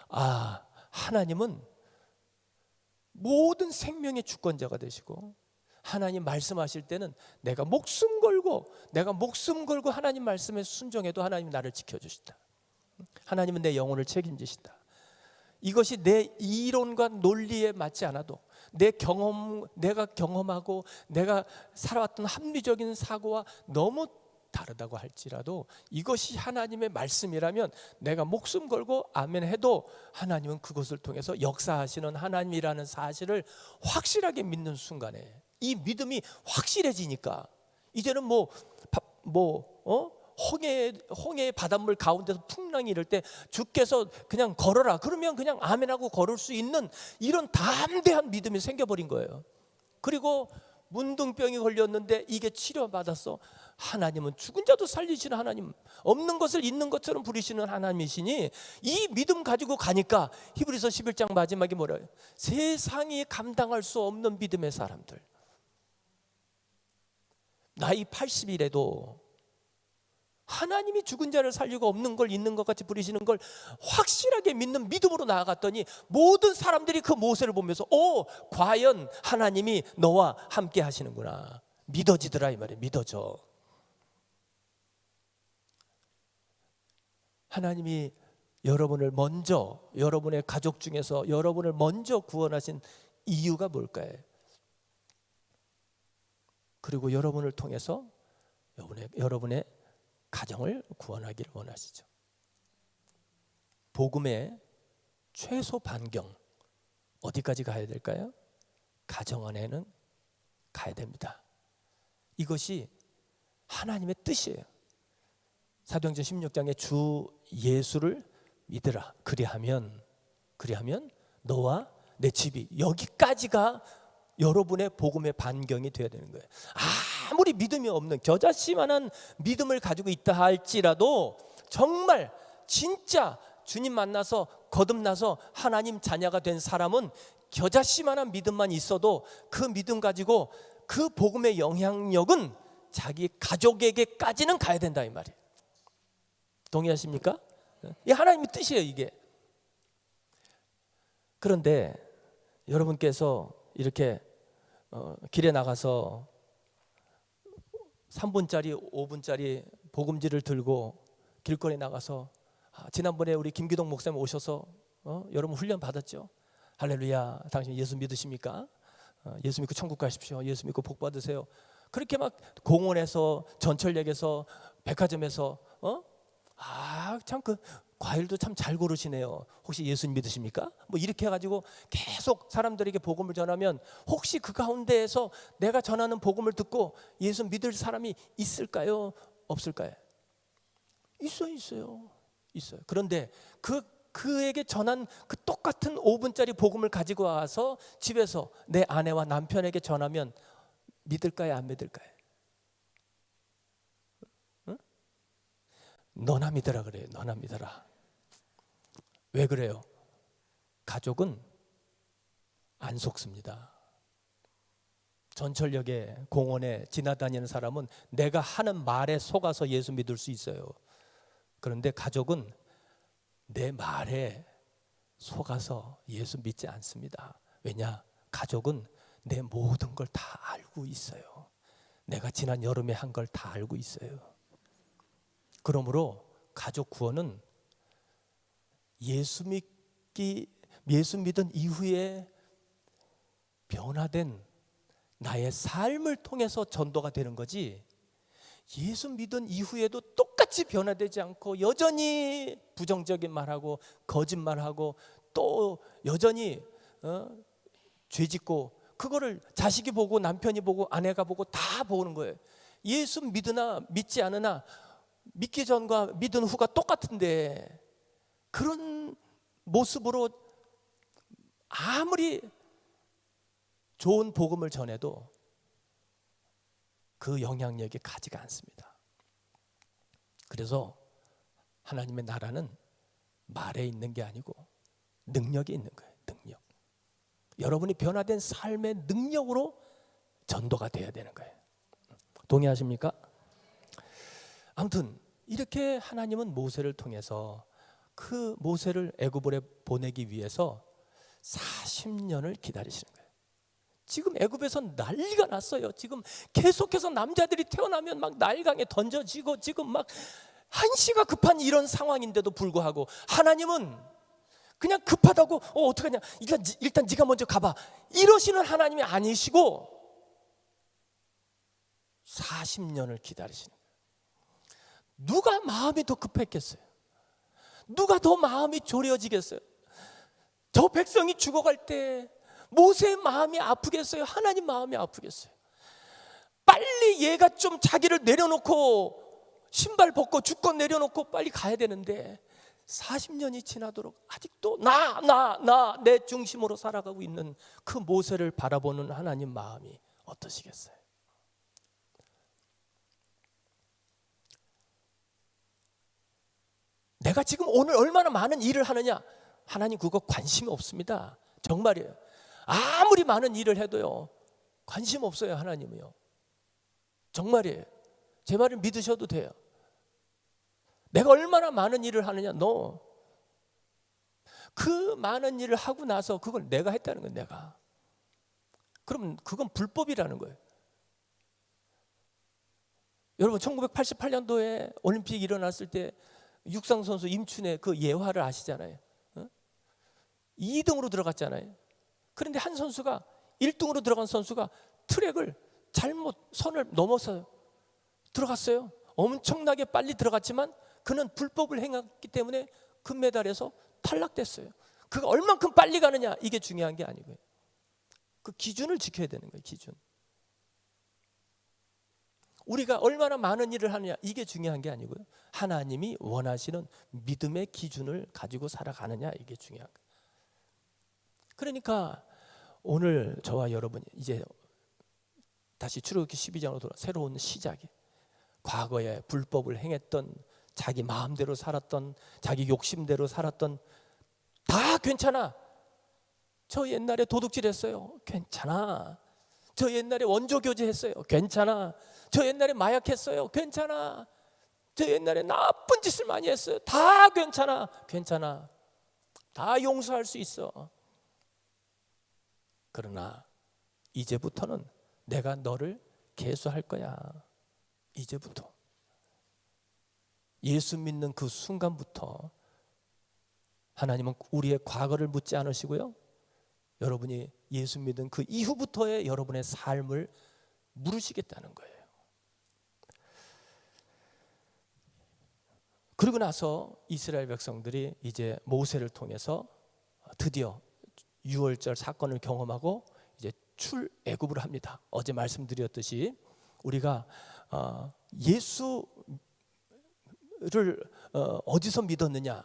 아, 하나님은 모든 생명의 주권자가 되시고, 하나님 말씀하실 때는 내가 목숨 걸고 하나님 말씀에 순종해도 하나님 나를 지켜주신다. 하나님은 내 영혼을 책임지신다. 이것이 내 이론과 논리에 맞지 않아도, 내가 경험하고 내가 살아왔던 합리적인 사고와 너무 다르다고 할지라도 이것이 하나님의 말씀이라면 내가 목숨 걸고 아멘 해도 하나님은 그것을 통해서 역사하시는 하나님이라는 사실을 확실하게 믿는 순간에 이 믿음이 확실해지니까, 이제는 홍해의 바닷물 가운데서 풍랑이 이럴 때 주께서 그냥 걸어라 그러면 그냥 아멘하고 걸을 수 있는 이런 담대한 믿음이 생겨버린 거예요. 그리고 문둥병이 걸렸는데 이게 치료받았어. 하나님은 죽은 자도 살리시는 하나님, 없는 것을 있는 것처럼 부리시는 하나님이시니 이 믿음 가지고 가니까 히브리서 11장 마지막에 뭐래요? 세상이 감당할 수 없는 믿음의 사람들, 나이 80이라도 하나님이 죽은 자를 살리고 없는 걸 있는 것 같이 부리시는 걸 확실하게 믿는 믿음으로 나아갔더니 모든 사람들이 그 모세를 보면서 과연 하나님이 너와 함께 하시는구나, 믿어지더라 이 말이에요. 믿어져. 하나님이 여러분을 먼저, 여러분의 가족 중에서 여러분을 먼저 구원하신 이유가 뭘까요? 그리고 여러분을 통해서 여러분의 가정을 구원하기를 원하시죠. 복음의 최소 반경 어디까지 가야 될까요? 가정 안에는 가야 됩니다. 이것이 하나님의 뜻이에요. 사도행전 16장에 주 예수를 믿으라. 그리하면 너와 내 집이, 여기까지가 여러분의 복음의 반경이 되어야 되는 거예요. 아무리 믿음이 없는 겨자씨만한 믿음을 가지고 있다 할지라도, 정말 진짜 주님 만나서 거듭나서 하나님 자녀가 된 사람은 겨자씨만한 믿음만 있어도 그 믿음 가지고 그 복음의 영향력은 자기 가족에게까지는 가야 된다 이 말이에요. 동의하십니까? 이 하나님의 뜻이에요 이게. 그런데 여러분께서 이렇게 길에 나가서 3분짜리 5분짜리 복음지를 들고 길거리에 나가서 지난번에 우리 김기동 목사님 오셔서 여러분 훈련 받았죠? 할렐루야, 당신 예수 믿으십니까? 예수 믿고 천국 가십시오. 예수 믿고 복 받으세요. 그렇게 막 공원에서, 전철역에서, 백화점에서 참 그 과일도 참 잘 고르시네요. 혹시 예수 믿으십니까? 뭐 이렇게 해가지고 계속 사람들에게 복음을 전하면 혹시 그 가운데에서 내가 전하는 복음을 듣고 예수 믿을 사람이 있을까요? 없을까요? 있어요. 그런데 그에게 전한 그 똑같은 5분짜리 복음을 가지고 와서 집에서 내 아내와 남편에게 전하면 믿을까요? 안 믿을까요? 응? 너나 믿어라 그래요. 너나 믿어라. 왜 그래요? 가족은 안 속습니다. 전철역에, 공원에 지나다니는 사람은 내가 하는 말에 속아서 예수 믿을 수 있어요. 그런데 가족은 내 말에 속아서 예수 믿지 않습니다. 왜냐? 가족은 내 모든 걸 다 알고 있어요. 내가 지난 여름에 한 걸 다 알고 있어요. 그러므로 가족 구원은 예수 믿은 이후에 변화된 나의 삶을 통해서 전도가 되는 거지, 예수 믿은 이후에도 똑같이 변화되지 않고 여전히 부정적인 말하고 거짓말하고 또 여전히 죄짓고, 그거를 자식이 보고 남편이 보고 아내가 보고 다 보는 거예요. 예수 믿으나 믿지 않으나 믿기 전과 믿은 후가 똑같은데, 그런 모습으로 아무리 좋은 복음을 전해도 그 영향력이 가지가 않습니다. 그래서 하나님의 나라는 말에 있는 게 아니고 능력이 있는 거예요. 능력. 여러분이 변화된 삶의 능력으로 전도가 돼야 되는 거예요. 동의하십니까? 아무튼 이렇게 하나님은 모세를 통해서 그 모세를 애굽으로 보내기 위해서 40년을 기다리시는 거예요. 지금 애굽에서 난리가 났어요. 지금 계속해서 남자들이 태어나면 막 나일강에 던져지고 지금 막 한시가 급한 이런 상황인데도 불구하고 하나님은 그냥 급하다고 어떡하냐, 일단 네가 먼저 가봐 이러시는 하나님이 아니시고 40년을 기다리시는 거예요. 누가 마음이 더 급했겠어요? 누가 더 마음이 졸여지겠어요? 저 백성이 죽어갈 때 모세의 마음이 아프겠어요? 하나님 마음이 아프겠어요? 빨리 얘가 좀 자기를 내려놓고 신발 벗고 주권 내려놓고 빨리 가야 되는데 40년이 지나도록 아직도 내 중심으로 살아가고 있는 그 모세를 바라보는 하나님 마음이 어떠시겠어요? 내가 지금 오늘 얼마나 많은 일을 하느냐, 하나님 그거 관심이 없습니다. 정말이에요. 아무리 많은 일을 해도요 관심 없어요. 하나님은요. 정말이에요. 제 말을 믿으셔도 돼요. 내가 얼마나 많은 일을 하느냐, 그 많은 일을 하고 나서 그걸 내가 했다는 거예요. 내가. 그러면 그건 불법이라는 거예요. 여러분 1988년도에 올림픽이 일어났을 때 육상 선수 임춘의 그 예화를 아시잖아요. 2등으로 들어갔잖아요. 그런데 한 선수가 1등으로 들어간 선수가 트랙을 잘못 선을 넘어서 들어갔어요. 엄청나게 빨리 들어갔지만 그는 불법을 행했기 때문에 금메달에서 탈락됐어요. 그가 얼만큼 빨리 가느냐 이게 중요한 게 아니고요. 그 기준을 지켜야 되는 거예요. 기준. 우리가 얼마나 많은 일을 하느냐 이게 중요한 게 아니고요. 하나님이 원하시는 믿음의 기준을 가지고 살아가느냐 이게 중요한 거예요. 그러니까 오늘 저와 여러분이 이제 다시 출애굽기 12장으로 돌아 새로운 시작이, 과거에 불법을 행했던, 자기 마음대로 살았던, 자기 욕심대로 살았던 다 괜찮아. 저 옛날에 도둑질했어요. 괜찮아. 저 옛날에 원조교제했어요. 괜찮아. 저 옛날에 마약했어요. 괜찮아. 저 옛날에 나쁜 짓을 많이 했어요. 다 괜찮아. 괜찮아. 다 용서할 수 있어. 그러나 이제부터는 내가 너를 계수할 거야. 이제부터. 예수 믿는 그 순간부터 하나님은 우리의 과거를 묻지 않으시고요, 여러분이 예수 믿은 그 이후부터의 여러분의 삶을 물으시겠다는 거예요. 그리고 나서 이스라엘 백성들이 이제 모세를 통해서 드디어 유월절 사건을 경험하고 이제 출애굽을 합니다. 어제 말씀드렸듯이 우리가 예수를 어디서 믿었느냐,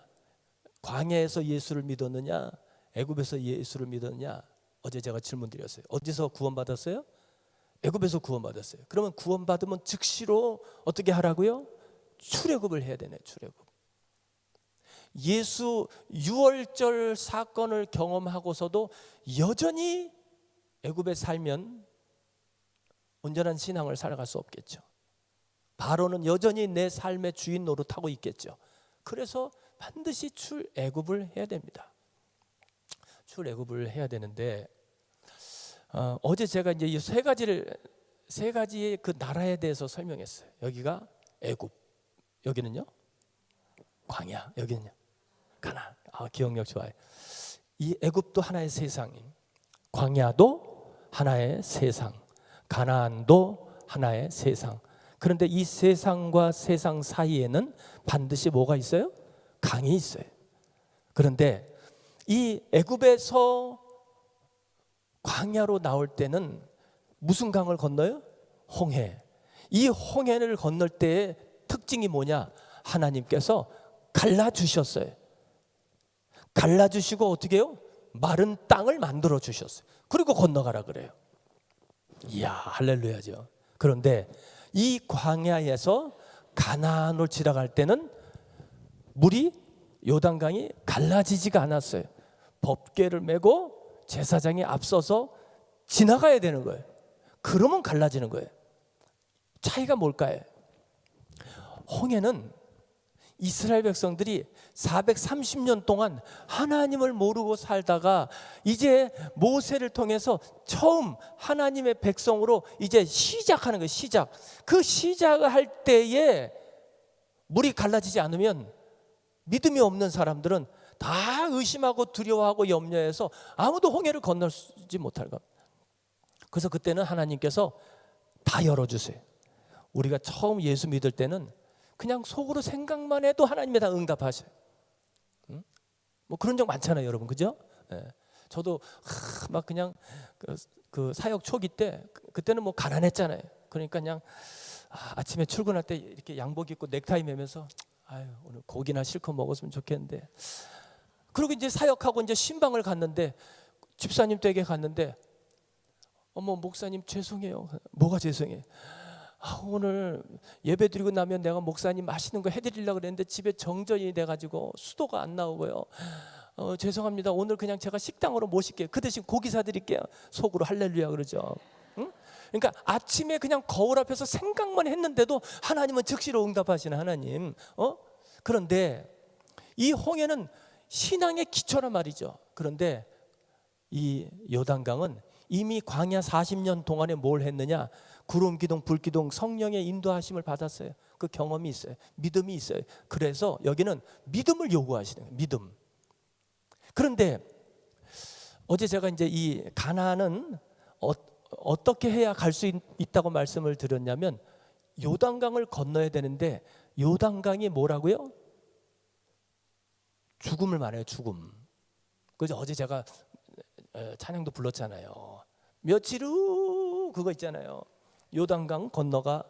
광야에서 예수를 믿었느냐, 애굽에서 예수를 믿었느냐, 어제 제가 질문 드렸어요. 어디서 구원받았어요? 애굽에서 구원받았어요. 그러면 구원받으면 즉시로 어떻게 하라고요? 출애굽을 해야 되네. 출애굽. 예수 유월절 사건을 경험하고서도 여전히 애굽에 살면 온전한 신앙을 살아갈 수 없겠죠. 바로는 여전히 내 삶의 주인 노릇하고 있겠죠. 그래서 반드시 출애굽을 해야 됩니다. 출애굽을 해야 되는데 어제 제가 이제 이 세 가지의 그 나라에 대해서 설명했어요. 여기가 애굽, 여기는요 광야, 여기는요 가나안. 기억력 좋아요. 이 애굽도 하나의 세상임, 광야도 하나의 세상, 가나안도 하나의 세상. 그런데 이 세상과 세상 사이에는 반드시 뭐가 있어요? 강이 있어요. 그런데 이 애굽에서 광야로 나올 때는 무슨 강을 건너요? 홍해. 이 홍해를 건널 때의 특징이 뭐냐? 하나님께서 갈라주셨어요. 갈라주시고 어떻게 해요? 마른 땅을 만들어 주셨어요. 그리고 건너가라 그래요. 이야, 할렐루야죠. 그런데 이 광야에서 가나안으로 지나갈 때는 물이, 요단강이 갈라지지가 않았어요. 법궤를 메고 제사장이 앞서서 지나가야 되는 거예요. 그러면 갈라지는 거예요. 차이가 뭘까요? 홍해는 이스라엘 백성들이 430년 동안 하나님을 모르고 살다가 이제 모세를 통해서 처음 하나님의 백성으로 이제 시작하는 거예요. 시작. 그 시작을 할 때에 물이 갈라지지 않으면 믿음이 없는 사람들은 다 의심하고 두려워하고 염려해서 아무도 홍해를 건너지 못할 겁니다. 그래서 그때는 하나님께서 다 열어주세요. 우리가 처음 예수 믿을 때는 그냥 속으로 생각만 해도 하나님이 다 응답하셔요. 뭐 그런 적 많잖아요, 여러분, 그죠? 저도 막 그냥 그 사역 초기 때 그때는 뭐 가난했잖아요. 그러니까 그냥 아침에 출근할 때 이렇게 양복 입고 넥타이 매면서 아유, 오늘 고기나 실컷 먹었으면 좋겠는데. 그리고 이제 사역하고 이제 신방을 갔는데 집사님 댁에 갔는데 어머, 목사님 죄송해요. 뭐가 죄송해? 오늘 예배 드리고 나면 내가 목사님 맛있는 거 해드리려고 그랬는데 집에 정전이 돼가지고 수도가 안 나오고요. 죄송합니다. 오늘 그냥 제가 식당으로 모실게요. 그 대신 고기 사드릴게요. 속으로 할렐루야 그러죠. 응? 그러니까 아침에 그냥 거울 앞에서 생각만 했는데도 하나님은 즉시로 응답하시는 하나님. 그런데 이 홍해는 신앙의 기초란 말이죠. 그런데 이 요단강은 이미 광야 40년 동안에 뭘 했느냐? 구름 기둥, 불 기둥, 성령의 인도하심을 받았어요. 그 경험이 있어요. 믿음이 있어요. 그래서 여기는 믿음을 요구하시는 거예요. 믿음. 그런데 어제 제가 이제 이 가나안은 어떻게 해야 갈 수 있다고 말씀을 드렸냐면 요단강을 건너야 되는데 요단강이 뭐라고요? 죽음을 말해요. 죽음. 그래서 어제 제가 찬양도 불렀잖아요. 며칠 후 그거 있잖아요. 요단강 건너가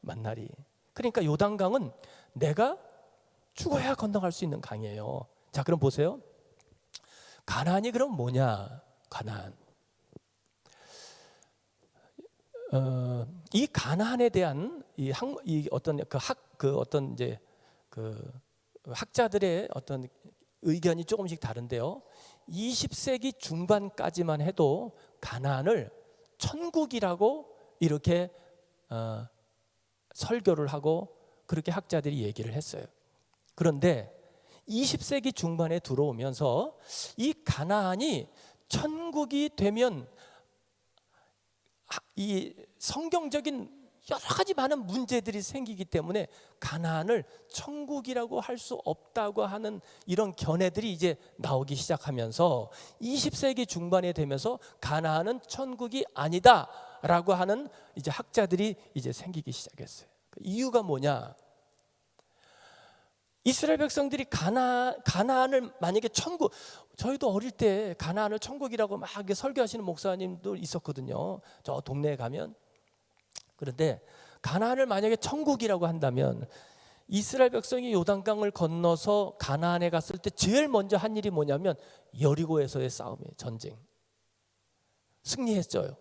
만나리. 그러니까 요단강은 내가 죽어야 건너갈 수 있는 강이에요. 자, 그럼 보세요. 가나안이 그럼 뭐냐? 가나안. 이 가나안에 대한 이 어떤 어떤 이제 그 학자들의 어떤 의견이 조금씩 다른데요. 20세기 중반까지만 해도 가나안을 천국이라고 이렇게 설교를 하고 그렇게 학자들이 얘기를 했어요. 그런데 20세기 중반에 들어오면서 이 가나안이 천국이 되면 이 성경적인 여러 가지 많은 문제들이 생기기 때문에 가나안을 천국이라고 할 수 없다고 하는 이런 견해들이 이제 나오기 시작하면서 20세기 중반에 되면서 가나안은 천국이 아니다라고 하는 이제 학자들이 이제 생기기 시작했어요. 이유가 뭐냐? 이스라엘 백성들이 가나안을 만약에 천국, 저희도 어릴 때 가나안을 천국이라고 막 설교하시는 목사님도 있었거든요. 저 동네에 가면. 그런데 가나안을 만약에 천국이라고 한다면 이스라엘 백성이 요단강을 건너서 가나안에 갔을 때 제일 먼저 한 일이 뭐냐면 여리고에서의 싸움이에요. 전쟁. 승리했죠.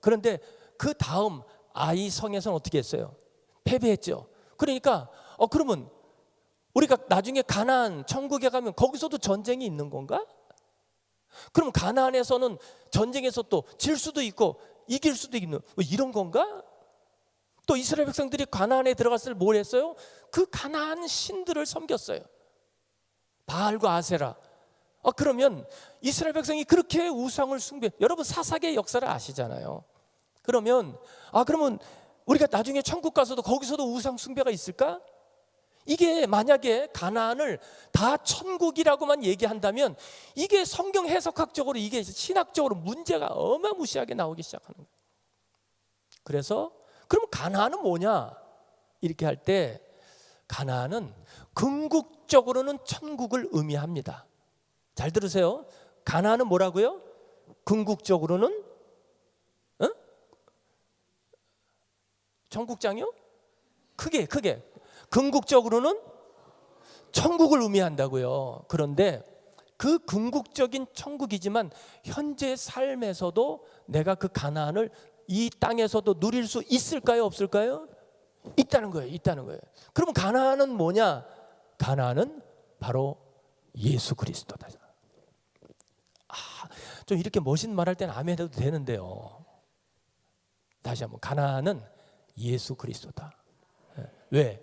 그런데 그 다음 아이 성에서는 어떻게 했어요? 패배했죠. 그러니까 그러면 우리가 나중에 가나안 천국에 가면 거기서도 전쟁이 있는 건가? 그럼 가나안에서는 전쟁에서 또 질 수도 있고 이길 수도 있는 이런 건가? 또 이스라엘 백성들이 가나안에 들어갔을 때 뭘 했어요? 그 가나안 신들을 섬겼어요. 바알과 아세라. 그러면 이스라엘 백성이 그렇게 우상을 숭배, 여러분 사사기의 역사를 아시잖아요. 그러면 우리가 나중에 천국 가서도 거기서도 우상 숭배가 있을까? 이게 만약에 가나안을 다 천국이라고만 얘기한다면 이게 성경 해석학적으로, 이게 신학적으로 문제가 어마무시하게 나오기 시작하는 거예요. 그래서 그럼 가나안은 뭐냐? 이렇게 할 때 가나안은 궁극적으로는 천국을 의미합니다. 잘 들으세요. 가나안은 뭐라고요? 궁극적으로는 천국장이요? 크게 궁극적으로는 천국을 의미한다고요. 그런데 그 궁극적인 천국이지만 현재 삶에서도 내가 그 가나안을 이 땅에서도 누릴 수 있을까요? 없을까요? 있다는 거예요. 그러면 가나안은 뭐냐? 가나안은 바로 예수 그리스도다. 좀 이렇게 멋있는 말할 때는 아멘 해도 되는데요. 다시 한번, 가나안은 예수 그리스도다. 왜?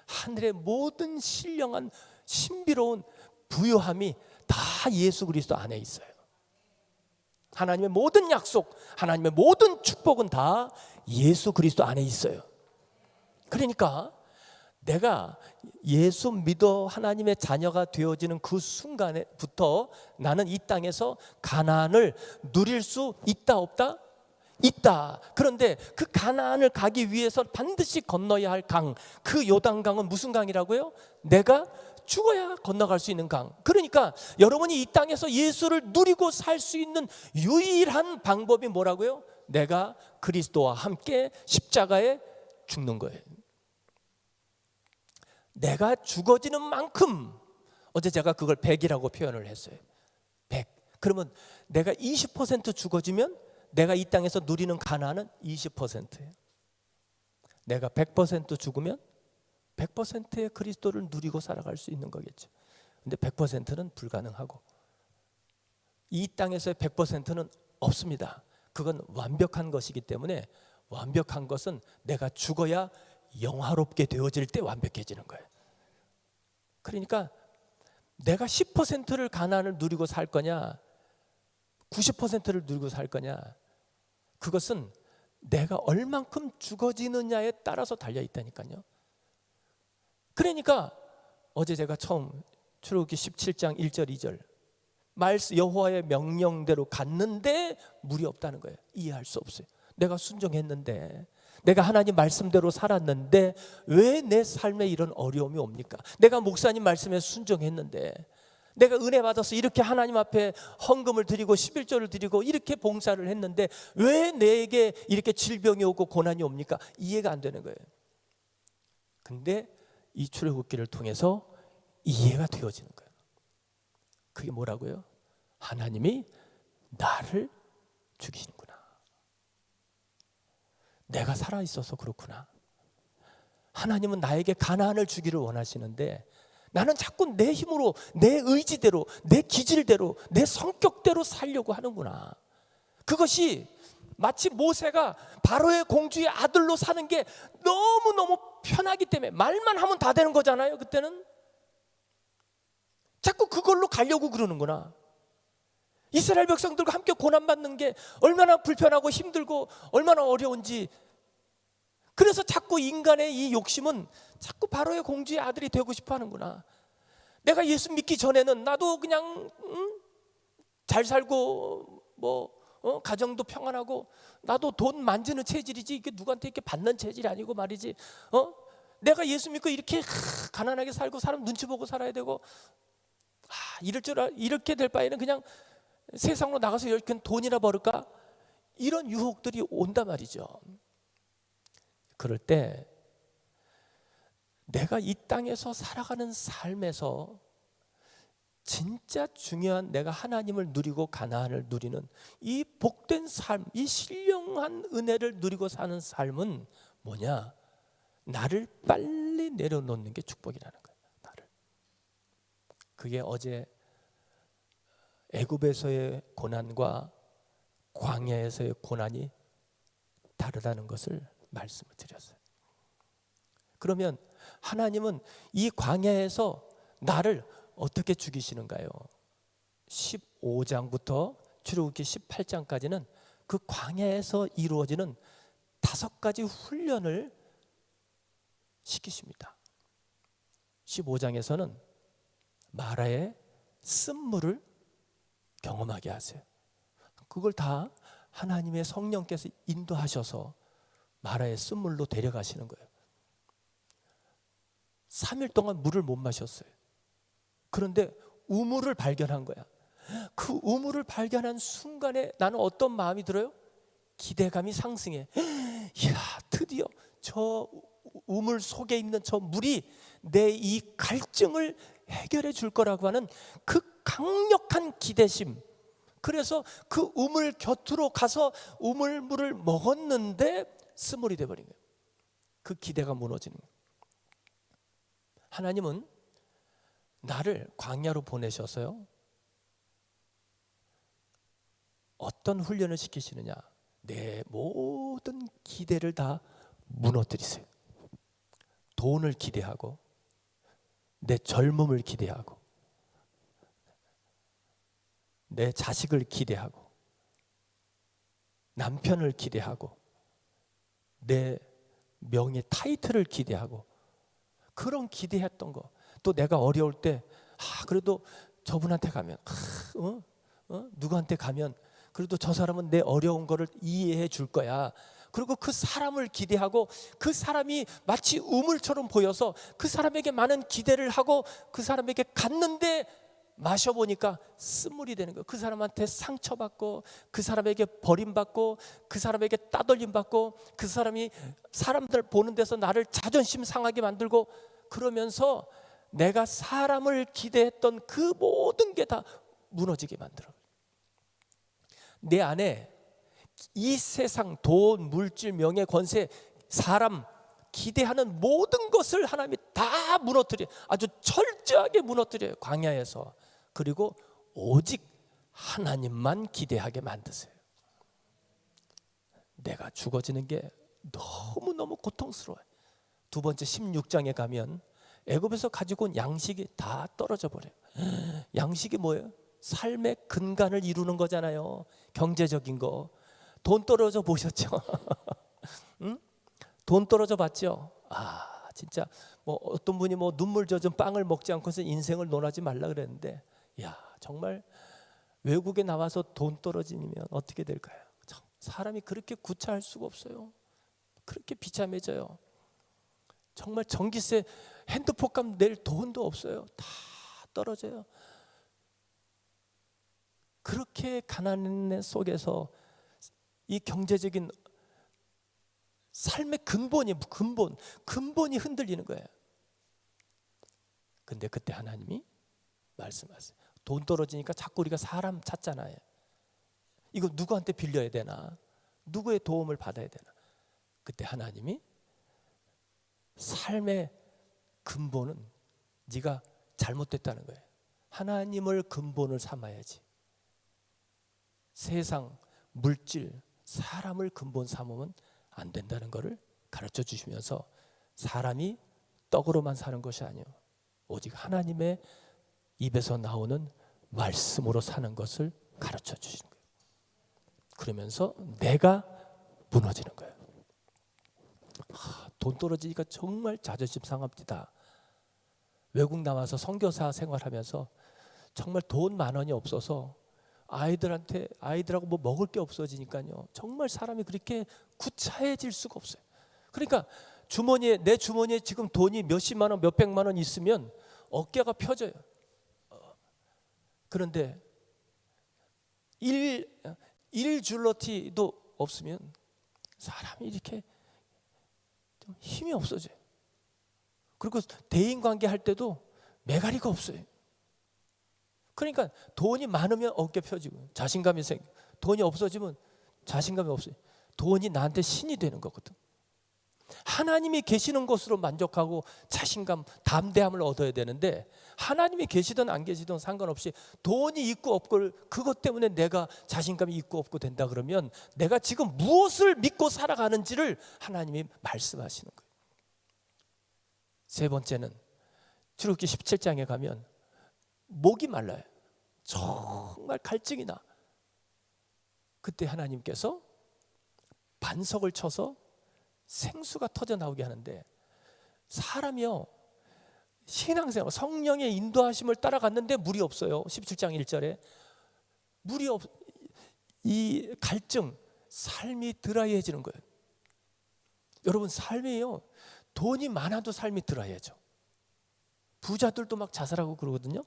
하늘의 모든 신령한 신비로운 부유함이 다 예수 그리스도 안에 있어요. 하나님의 모든 약속, 하나님의 모든 축복은 다 예수 그리스도 안에 있어요. 그러니까 내가 예수 믿어 하나님의 자녀가 되어지는 그 순간부터 나는 이 땅에서 가나안을 누릴 수 있다 없다? 있다. 그런데 그 가나안을 가기 위해서 반드시 건너야 할 강, 그 요단강은 무슨 강이라고요? 내가 죽어야 건너갈 수 있는 강. 그러니까 여러분이 이 땅에서 예수를 누리고 살 수 있는 유일한 방법이 뭐라고요? 내가 그리스도와 함께 십자가에 죽는 거예요. 내가 죽어지는 만큼, 어제 제가 그걸 100이라고 표현을 했어요. 100. 그러면 내가 20% 죽어지면 내가 이 땅에서 누리는 가나안은 20%예요. 내가 100% 죽으면 100%의 그리스도를 누리고 살아갈 수 있는 거겠죠. 근데 100%는 불가능하고 이 땅에서의 100%는 없습니다. 그건 완벽한 것이기 때문에, 완벽한 것은 내가 죽어야 영화롭게 되어질 때 완벽해지는 거예요. 그러니까 내가 10%를 가나안을 누리고 살 거냐, 90%를 누리고 살 거냐, 그것은 내가 얼만큼 죽어지느냐에 따라서 달려 있다니까요. 그러니까 어제 제가 처음 출애굽기 17장 1절 2절 말씀, 여호와의 명령대로 갔는데 물이 없다는 거예요. 이해할 수 없어요. 내가 순종했는데, 내가 하나님 말씀대로 살았는데 왜 내 삶에 이런 어려움이 옵니까? 내가 목사님 말씀에 순종했는데, 내가 은혜 받아서 이렇게 하나님 앞에 헌금을 드리고 11조를 드리고 이렇게 봉사를 했는데 왜 내게 이렇게 질병이 오고 고난이 옵니까? 이해가 안 되는 거예요. 근데 이 출애굽기를 통해서 이해가 되어지는 거예요. 그게 뭐라고요? 하나님이 나를 죽이시는구나. 내가 살아있어서 그렇구나. 하나님은 나에게 가나안을 주기를 원하시는데 나는 자꾸 내 힘으로, 내 의지대로, 내 기질대로, 내 성격대로 살려고 하는구나. 그것이 마치 모세가 바로의 공주의 아들로 사는 게 너무너무 편하기 때문에 말만 하면 다 되는 거잖아요. 그때는 자꾸 그걸로 가려고 그러는구나. 이스라엘 백성들과 함께 고난받는 게 얼마나 불편하고 힘들고 얼마나 어려운지. 그래서 자꾸 인간의 이 욕심은 자꾸 바로의 공주의 아들이 되고 싶어 하는구나. 내가 예수 믿기 전에는 나도 그냥 잘 살고 가정도 평안하고 나도 돈 만지는 체질이지, 이게 누구한테 이렇게 받는 체질이 아니고 말이지. 내가 예수 믿고 이렇게 가난하게 살고 사람 눈치 보고 살아야 되고, 이렇게 될 바에는 그냥 세상으로 나가서 이렇게 돈이나 벌을까? 이런 유혹들이 온단 말이죠. 그럴 때 내가 이 땅에서 살아가는 삶에서 진짜 중요한, 내가 하나님을 누리고 가나안을 누리는 이 복된 삶, 이 신령한 은혜를 누리고 사는 삶은 뭐냐? 나를 빨리 내려놓는 게 축복이라는 거예요. 나를. 그게 어제 애굽에서의 고난과 광야에서의 고난이 다르다는 것을 말씀을 드렸어요. 그러면 하나님은 이 광야에서 나를 어떻게 죽이시는가요? 15장부터 출애굽기 18장까지는 그 광야에서 이루어지는 5가지 훈련을 시키십니다. 15장에서는 마라의 쓴물을 경험하게 하세요. 그걸 다 하나님의 성령께서 인도하셔서 마라의 쓴물로 데려가시는 거예요. 3일 동안 물을 못 마셨어요. 그런데 우물을 발견한 거야. 그 우물을 발견한 순간에 나는 어떤 마음이 들어요? 기대감이 상승해. 이야, 드디어 저 우물 속에 있는 저 물이 내 이 갈증을 해결해 줄 거라고 하는 그 강력한 기대심. 그래서 그 우물 곁으로 가서 우물물을 먹었는데 스물이 돼버린 거예요. 그 기대가 무너지는 거예요. 하나님은 나를 광야로 보내셔서요, 어떤 훈련을 시키시느냐? 내 모든 기대를 다 무너뜨리세요. 돈을 기대하고, 내 젊음을 기대하고, 내 자식을 기대하고, 남편을 기대하고, 내 명예 타이틀을 기대하고, 그런 기대했던 거. 또 내가 어려울 때 그래도 저분한테 가면, 누구한테 가면 그래도 저 사람은 내 어려운 거를 이해해 줄 거야. 그리고 그 사람을 기대하고, 그 사람이 마치 우물처럼 보여서 그 사람에게 많은 기대를 하고 그 사람에게 갔는데 마셔보니까 쓴물이 되는 거예요. 그 사람한테 상처받고, 그 사람에게 버림받고, 그 사람에게 따돌림받고, 그 사람이 사람들 보는 데서 나를 자존심 상하게 만들고, 그러면서 내가 사람을 기대했던 그 모든 게 다 무너지게 만들어. 내 안에 이 세상, 돈, 물질, 명예, 권세, 사람 기대하는 모든 것을 하나님이 다 무너뜨려, 아주 철저하게 무너뜨려요, 광야에서. 그리고 오직 하나님만 기대하게 만드세요. 내가 죽어지는 게 너무너무 고통스러워요. 두 번째 16장에 가면 애굽에서 가지고 온 양식이 다 떨어져 버려요. 양식이 뭐예요? 삶의 근간을 이루는 거잖아요. 경제적인 거. 돈 떨어져 보셨죠? 응? 돈 떨어져 봤죠? 진짜 어떤 분이 눈물 젖은 빵을 먹지 않고서 인생을 논하지 말라 그랬는데, 정말 외국에 나와서 돈 떨어지면 어떻게 될까요? 사람이 그렇게 구차할 수가 없어요. 그렇게 비참해져요. 정말 전기세, 핸드폰값 낼 돈도 없어요. 다 떨어져요. 그렇게 가난 속에서 이 경제적인 삶의 근본이 흔들리는 거예요. 근데 그때 하나님이 말씀하세요. 돈 떨어지니까 자꾸 우리가 사람 찾잖아요. 이거 누구한테 빌려야 되나? 누구의 도움을 받아야 되나? 그때 하나님이 삶의 근본은 네가 잘못됐다는 거예요. 하나님을 근본을 삼아야지. 세상, 물질, 사람을 근본 삼으면 안 된다는 것을 가르쳐 주시면서, 사람이 떡으로만 사는 것이 아니요, 오직 하나님의 입에서 나오는 말씀으로 사는 것을 가르쳐 주시는 거예요. 그러면서 내가 무너지는 거예요. 돈 떨어지니까 정말 자존심 상합니다. 외국 나와서 선교사 생활하면서 정말 돈 10,000원이 없어서 아이들하고 뭐 먹을 게 없어지니까요. 정말 사람이 그렇게 구차해질 수가 없어요. 그러니까 내 주머니에 지금 돈이 몇십만 원, 몇백만 원 있으면 어깨가 펴져요. 그런데 일 줄러티도 없으면 사람이 이렇게 좀 힘이 없어져요. 그리고 대인 관계 할 때도 매가리가 없어요. 그러니까 돈이 많으면 어깨 펴지고 자신감이 생겨. 돈이 없어지면 자신감이 없어요. 돈이 나한테 신이 되는 거거든. 하나님이 계시는 것으로 만족하고 자신감, 담대함을 얻어야 되는데 하나님이 계시든 안 계시든 상관없이 돈이 있고 없고 그것 때문에 내가 자신감이 있고 없고 된다 그러면 내가 지금 무엇을 믿고 살아가는지를 하나님이 말씀하시는 거예요. 세 번째는 출애굽기 17장에 가면 목이 말라요. 정말 갈증이 나. 그때 하나님께서 반석을 쳐서 생수가 터져 나오게 하는데 사람이요 신앙생활 성령의 인도하심을 따라갔는데 물이 없어요. 17장 1절에 이 갈증 삶이 드라이해지는 거예요. 여러분 삶이요 돈이 많아도 삶이 드라이해져. 부자들도 막 자살하고 그러거든요.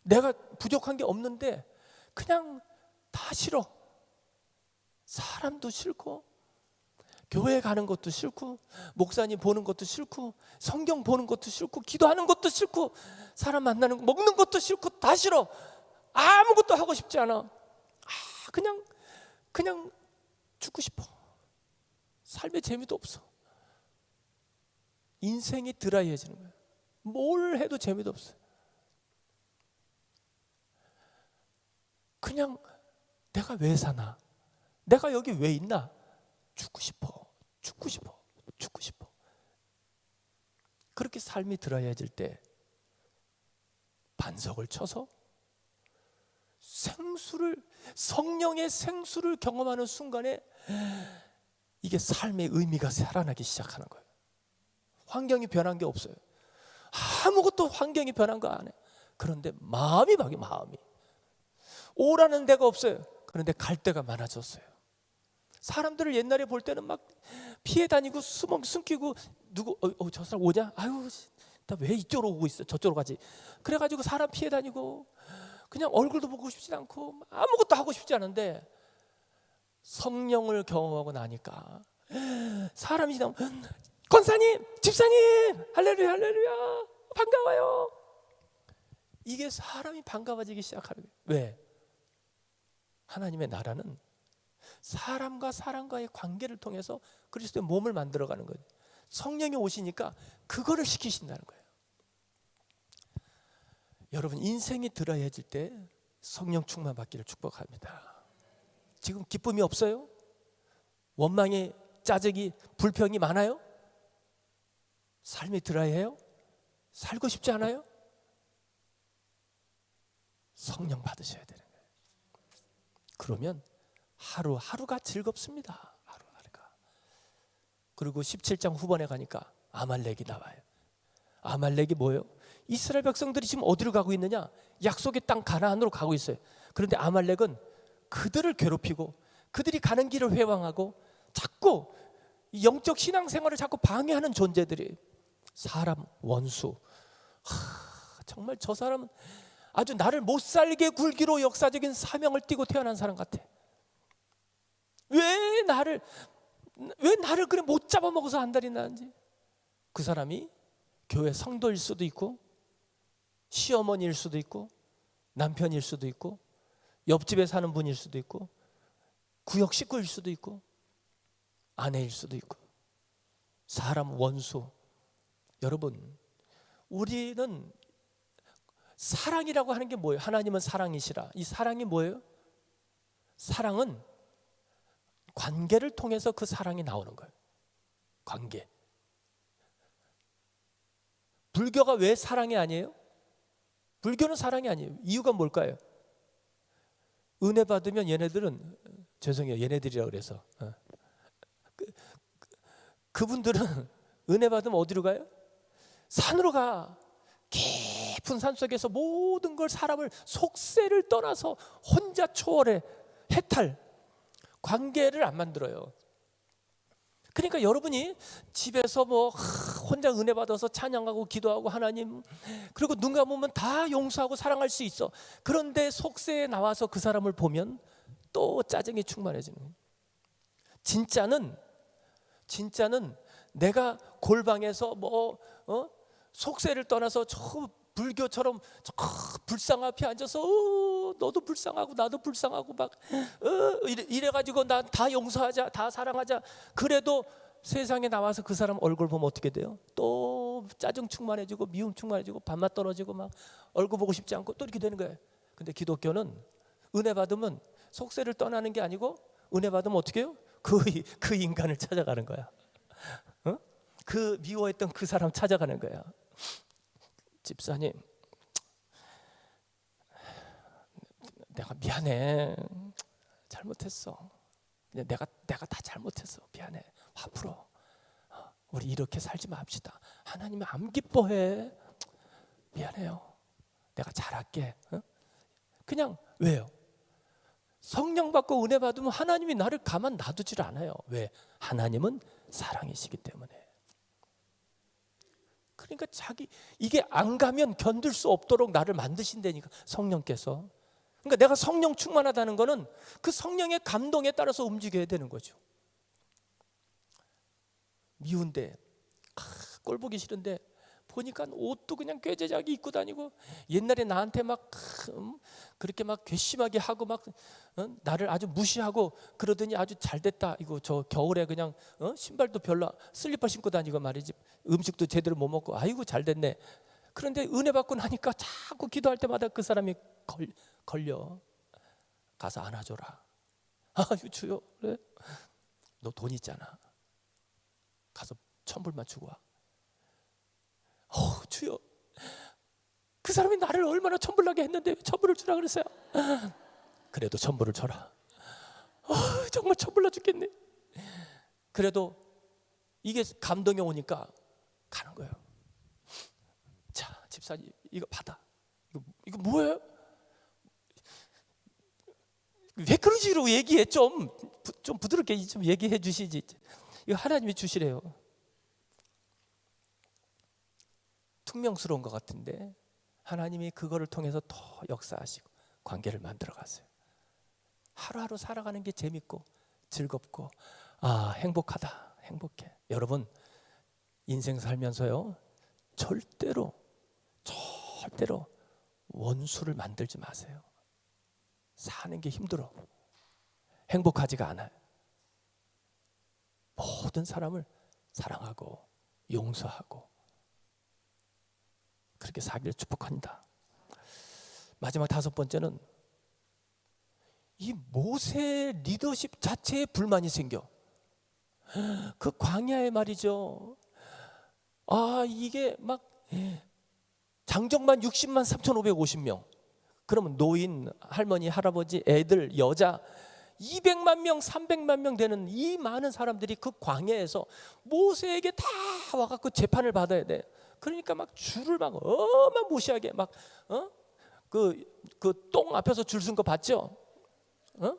내가 부족한 게 없는데 그냥 다 싫어. 사람도 싫고 교회 가는 것도 싫고 목사님 보는 것도 싫고 성경 보는 것도 싫고 기도하는 것도 싫고 사람 만나는 거 먹는 것도 싫고 다 싫어. 아무것도 하고 싶지 않아. 그냥 죽고 싶어. 삶에 재미도 없어. 인생이 드라이해지는 거예요. 뭘 해도 재미도 없어요. 그냥 내가 왜 사나? 내가 여기 왜 있나? 죽고 싶어. 그렇게 삶이 드라이해질 때 반석을 쳐서 성령의 생수를 경험하는 순간에 이게 삶의 의미가 살아나기 시작하는 거예요. 환경이 변한 게 없어요. 아무것도 환경이 변한 거 안 해. 그런데 마음이 오라는 데가 없어요. 그런데 갈 데가 많아졌어요. 사람들을 옛날에 볼 때는 막 피해 다니고 숨기고 저 사람 오냐? 아유 나 왜 이쪽으로 오고 있어? 저쪽으로 가지. 그래가지고 사람 피해 다니고 그냥 얼굴도 보고 싶지 않고 아무것도 하고 싶지 않은데 성령을 경험하고 나니까 사람이 지나면 권사님, 집사님, 할렐루야, 반가워요. 이게 사람이 반가워지기 시작하는 거예요. 왜? 하나님의 나라는 사람과 사람과의 관계를 통해서 그리스도의 몸을 만들어가는 거예요. 성령이 오시니까 그거를 시키신다는 거예요. 여러분 인생이 드라이해질 때 성령 충만 받기를 축복합니다. 지금 기쁨이 없어요? 원망이, 짜증이, 불평이 많아요? 삶이 드라이해요? 살고 싶지 않아요? 성령 받으셔야 되는 거예요. 그러면 하루하루가 즐겁습니다. 하루하루가. 그리고 17장 후반에 가니까 아말렉이 나와요. 아말렉이 뭐예요? 이스라엘 백성들이 지금 어디로 가고 있느냐? 약속의 땅 가나안으로 가고 있어요. 그런데 아말렉은 그들을 괴롭히고 그들이 가는 길을 회방하고 자꾸 영적 신앙생활을 자꾸 방해하는 존재들이 사람 원수. 정말 저 사람은 아주 나를 못 살게 굴기로 역사적인 사명을 띠고 태어난 사람 같아. 왜 나를 그래 못 잡아먹어서 안달이 나는지. 그 사람이 교회 성도일 수도 있고 시어머니일 수도 있고 남편일 수도 있고 옆집에 사는 분일 수도 있고 구역 식구일 수도 있고 아내일 수도 있고 사람 원수. 여러분 우리는 사랑이라고 하는 게 뭐예요? 하나님은 사랑이시라. 이 사랑이 뭐예요? 사랑은 관계를 통해서 그 사랑이 나오는 거예요. 관계. 불교가 왜 사랑이 아니에요? 불교는 사랑이 아니에요. 이유가 뭘까요? 은혜 받으면 얘네들은, 죄송해요, 얘네들이라 그래서 그분들은 은혜 받으면 어디로 가요? 산으로 가. 깊은 산 속에서 모든 걸, 사람을, 속세를 떠나서 혼자 초월해, 해탈, 관계를 안 만들어요. 그러니까 여러분이 집에서 뭐 혼자 은혜 받아서 찬양하고 기도하고 하나님, 그리고 눈 감으면 다 용서하고 사랑할 수 있어. 그런데 속세에 나와서 그 사람을 보면 또 짜증이 충만해지는 거예요. 진짜는 내가 골방에서 속세를 떠나서 저 불교처럼 저 불상 앞에 앉아서 너도 불쌍하고 나도 불쌍하고 막 이래가지고 난 다 용서하자, 다 사랑하자. 그래도 세상에 나와서 그 사람 얼굴 보면 어떻게 돼요? 또 짜증 충만해지고 미움 충만해지고 밥맛 떨어지고 막 얼굴 보고 싶지 않고 또 이렇게 되는 거예요. 근데 기독교는 은혜 받으면 속세를 떠나는 게 아니고, 은혜 받으면 어떻게 해요? 그 인간을 찾아가는 거야. 그 미워했던 그 사람 찾아가는 거야. 집사님, 내가 미안해, 잘못했어. 내가 다 잘못했어, 미안해, 화 풀어. 우리 이렇게 살지 맙시다. 하나님이 안 기뻐해. 미안해요, 내가 잘할게. 그냥. 왜요? 성령 받고 은혜 받으면 하나님이 나를 가만 놔두질 않아요. 왜? 하나님은 사랑이시기 때문에. 그러니까 이게 안 가면 견딜 수 없도록 나를 만드신다니까, 성령께서. 그러니까 내가 성령 충만하다는 거는 그 성령의 감동에 따라서 움직여야 되는 거죠. 미운데, 꼴 보기 싫은데 보니까 옷도 그냥 꾀죄자기 입고 다니고, 옛날에 나한테 막 그렇게 막 괘씸하게 하고 막 나를 아주 무시하고 그러더니 아주 잘 됐다. 이거 저 겨울에 그냥 신발도 별로, 슬리퍼 신고 다니고 말이지, 음식도 제대로 못 먹고, 아이고 잘 됐네. 그런데 은혜 받고 나니까 자꾸 기도할 때마다 그 사람이 걸려. 가서 안아줘라. 아유 주여, 그래? 너 돈 있잖아, 가서 1,000불만 주고 와. 주여, 그 사람이 나를 얼마나 천불나게 했는데 왜 1,000불을 주라 그랬어요? 그래도 1,000불을 줘라. 정말 천불나 죽겠네. 그래도 이게 감동이 오니까 가는 거예요. 자, 집사님, 이거 받아. 이거 뭐예요? 왜 그런 식으로 얘기해? 좀 부드럽게 좀 얘기해 주시지. 이거 하나님이 주시래요. 퉁명스러운 것 같은데 하나님이 그거를 통해서 더 역사하시고 관계를 만들어 가세요. 하루하루 살아가는 게 재밌고 즐겁고, 행복하다, 행복해. 여러분, 인생 살면서요, 절대로 원수를 만들지 마세요. 사는 게 힘들어, 행복하지가 않아요. 모든 사람을 사랑하고 용서하고 그렇게 살기를 축복합니다. 마지막 5번째는 이 모세 리더십 자체에 불만이 생겨. 그 광야에 말이죠, 이게 막 장정만 60만 3,550명, 그러면 노인, 할머니, 할아버지, 애들, 여자 200만 명, 300만 명 되는 이 많은 사람들이 그 광야에서 모세에게 다 와갖고 재판을 받아야 돼. 그러니까 막 줄을 막 어마무시하게 막 그 똥 앞에서 줄 쓴 거 봤죠?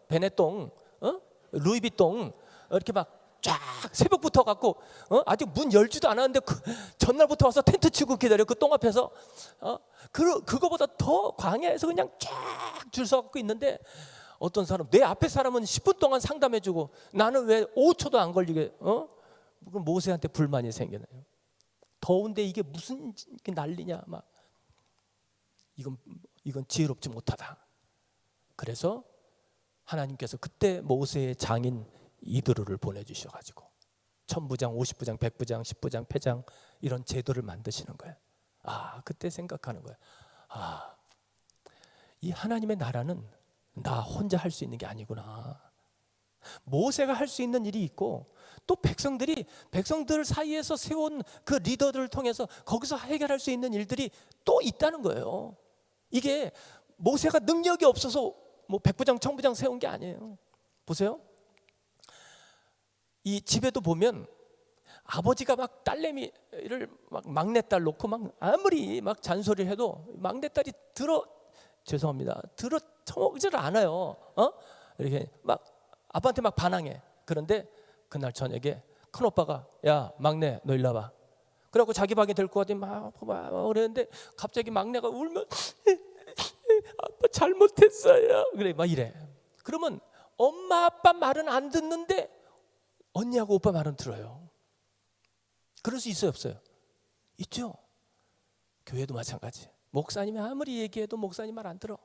베네똥, 루이비똥, 이렇게 막 쫙 새벽부터 갖고 아직 문 열지도 않았는데 전날부터 와서 텐트 치고 기다려, 그 똥 앞에서. 그거보다 더 광야에서 그냥 쫙 줄 서 갖고 있는데, 어떤 사람, 내 앞에 사람은 10분 동안 상담해주고 나는 왜 5초도 안 걸리게, 그럼 모세한테 불만이 생기나요? 더운데 이게 무슨 난리냐, 막. 이건 지혜롭지 못하다. 그래서 하나님께서 그때 모세의 장인 이드로를 보내주셔가지고 천부장, 50부장, 100부장, 10부장, 패장, 이런 제도를 만드시는 거예요. 그때 생각하는 거예요. 이 하나님의 나라는 나 혼자 할 수 있는 게 아니구나. 모세가 할 수 있는 일이 있고, 또 백성들 사이에서 세운 그 리더들을 통해서 거기서 해결할 수 있는 일들이 또 있다는 거예요. 이게 모세가 능력이 없어서 뭐 백부장 천부장 세운 게 아니에요. 보세요. 이 집에도 보면 아버지가 막 딸내미를 막 막내딸 놓고 막 아무리 막 잔소리를 해도 막내딸이 죄송합니다, 들어 쳐먹지를 않아요. 이렇게 막 아빠한테 막 반항해. 그런데 그날 저녁에 큰 오빠가 야 막내 너 일로 와봐. 그래갖고 자기 방에 데리고 가더니 막 그랬는데 갑자기 막내가 울면 아빠 잘못했어요. 그래 막 이래. 그러면 엄마 아빠 말은 안 듣는데 언니하고 오빠 말은 들어요. 그럴 수 있어요 없어요? 있죠. 교회도 마찬가지. 목사님이 아무리 얘기해도 목사님 말 안 들어.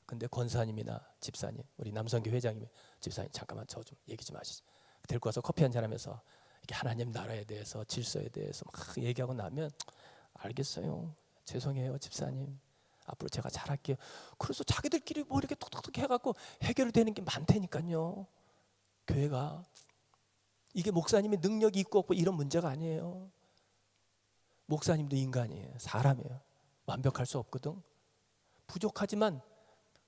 근데 권사님이나 집사님, 우리 남성교 회장님이 집사님 잠깐만 저 좀 얘기 좀 하시죠. 데리고 와서 커피 한잔 하면서 이렇게 하나님 나라에 대해서 질서에 대해서 막 얘기하고 나면 알겠어요. 죄송해요 집사님. 앞으로 제가 잘할게요. 그래서 자기들끼리 뭐 이렇게 톡톡톡 해갖고 해결되는 게 많다니까요. 교회가 이게 목사님의 능력이 있고 없고 이런 문제가 아니에요. 목사님도 인간이에요. 사람이에요. 완벽할 수 없거든. 부족하지만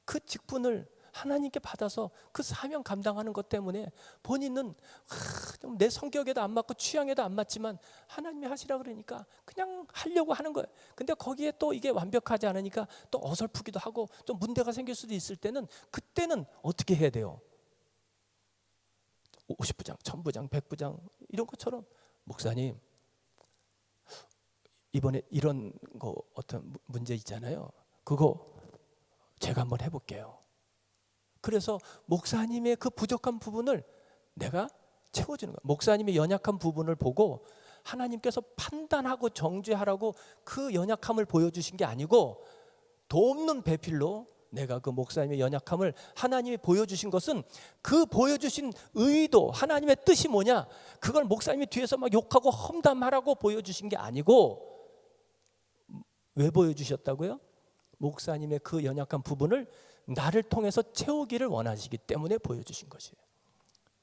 그 직분을 하나님께 받아서 그 사명 감당하는 것 때문에 본인은 내 성격에도 안 맞고 취향에도 안 맞지만 하나님이 하시라 그러니까 그냥 하려고 하는 거예요. 근데 거기에 또 이게 완벽하지 않으니까 또 어설프기도 하고 좀 문제가 생길 수도 있을 때는 그때는 어떻게 해야 돼요? 50부장, 1000부장, 100부장 이런 것처럼 목사님 이번에 이런 거 어떤 문제 있잖아요. 그거 제가 한번 해볼게요. 그래서 목사님의 그 부족한 부분을 내가 채워주는 거야. 목사님의 연약한 부분을 보고 하나님께서 판단하고 정죄하라고 그 연약함을 보여주신 게 아니고 돕는 배필로 내가 그 목사님의 연약함을 하나님이 보여주신 것은 그 보여주신 의도 하나님의 뜻이 뭐냐 그걸 목사님이 뒤에서 막 욕하고 험담하라고 보여주신 게 아니고 왜 보여주셨다고요? 목사님의 그 연약한 부분을 나를 통해서 채우기를 원하시기 때문에 보여주신 것이에요.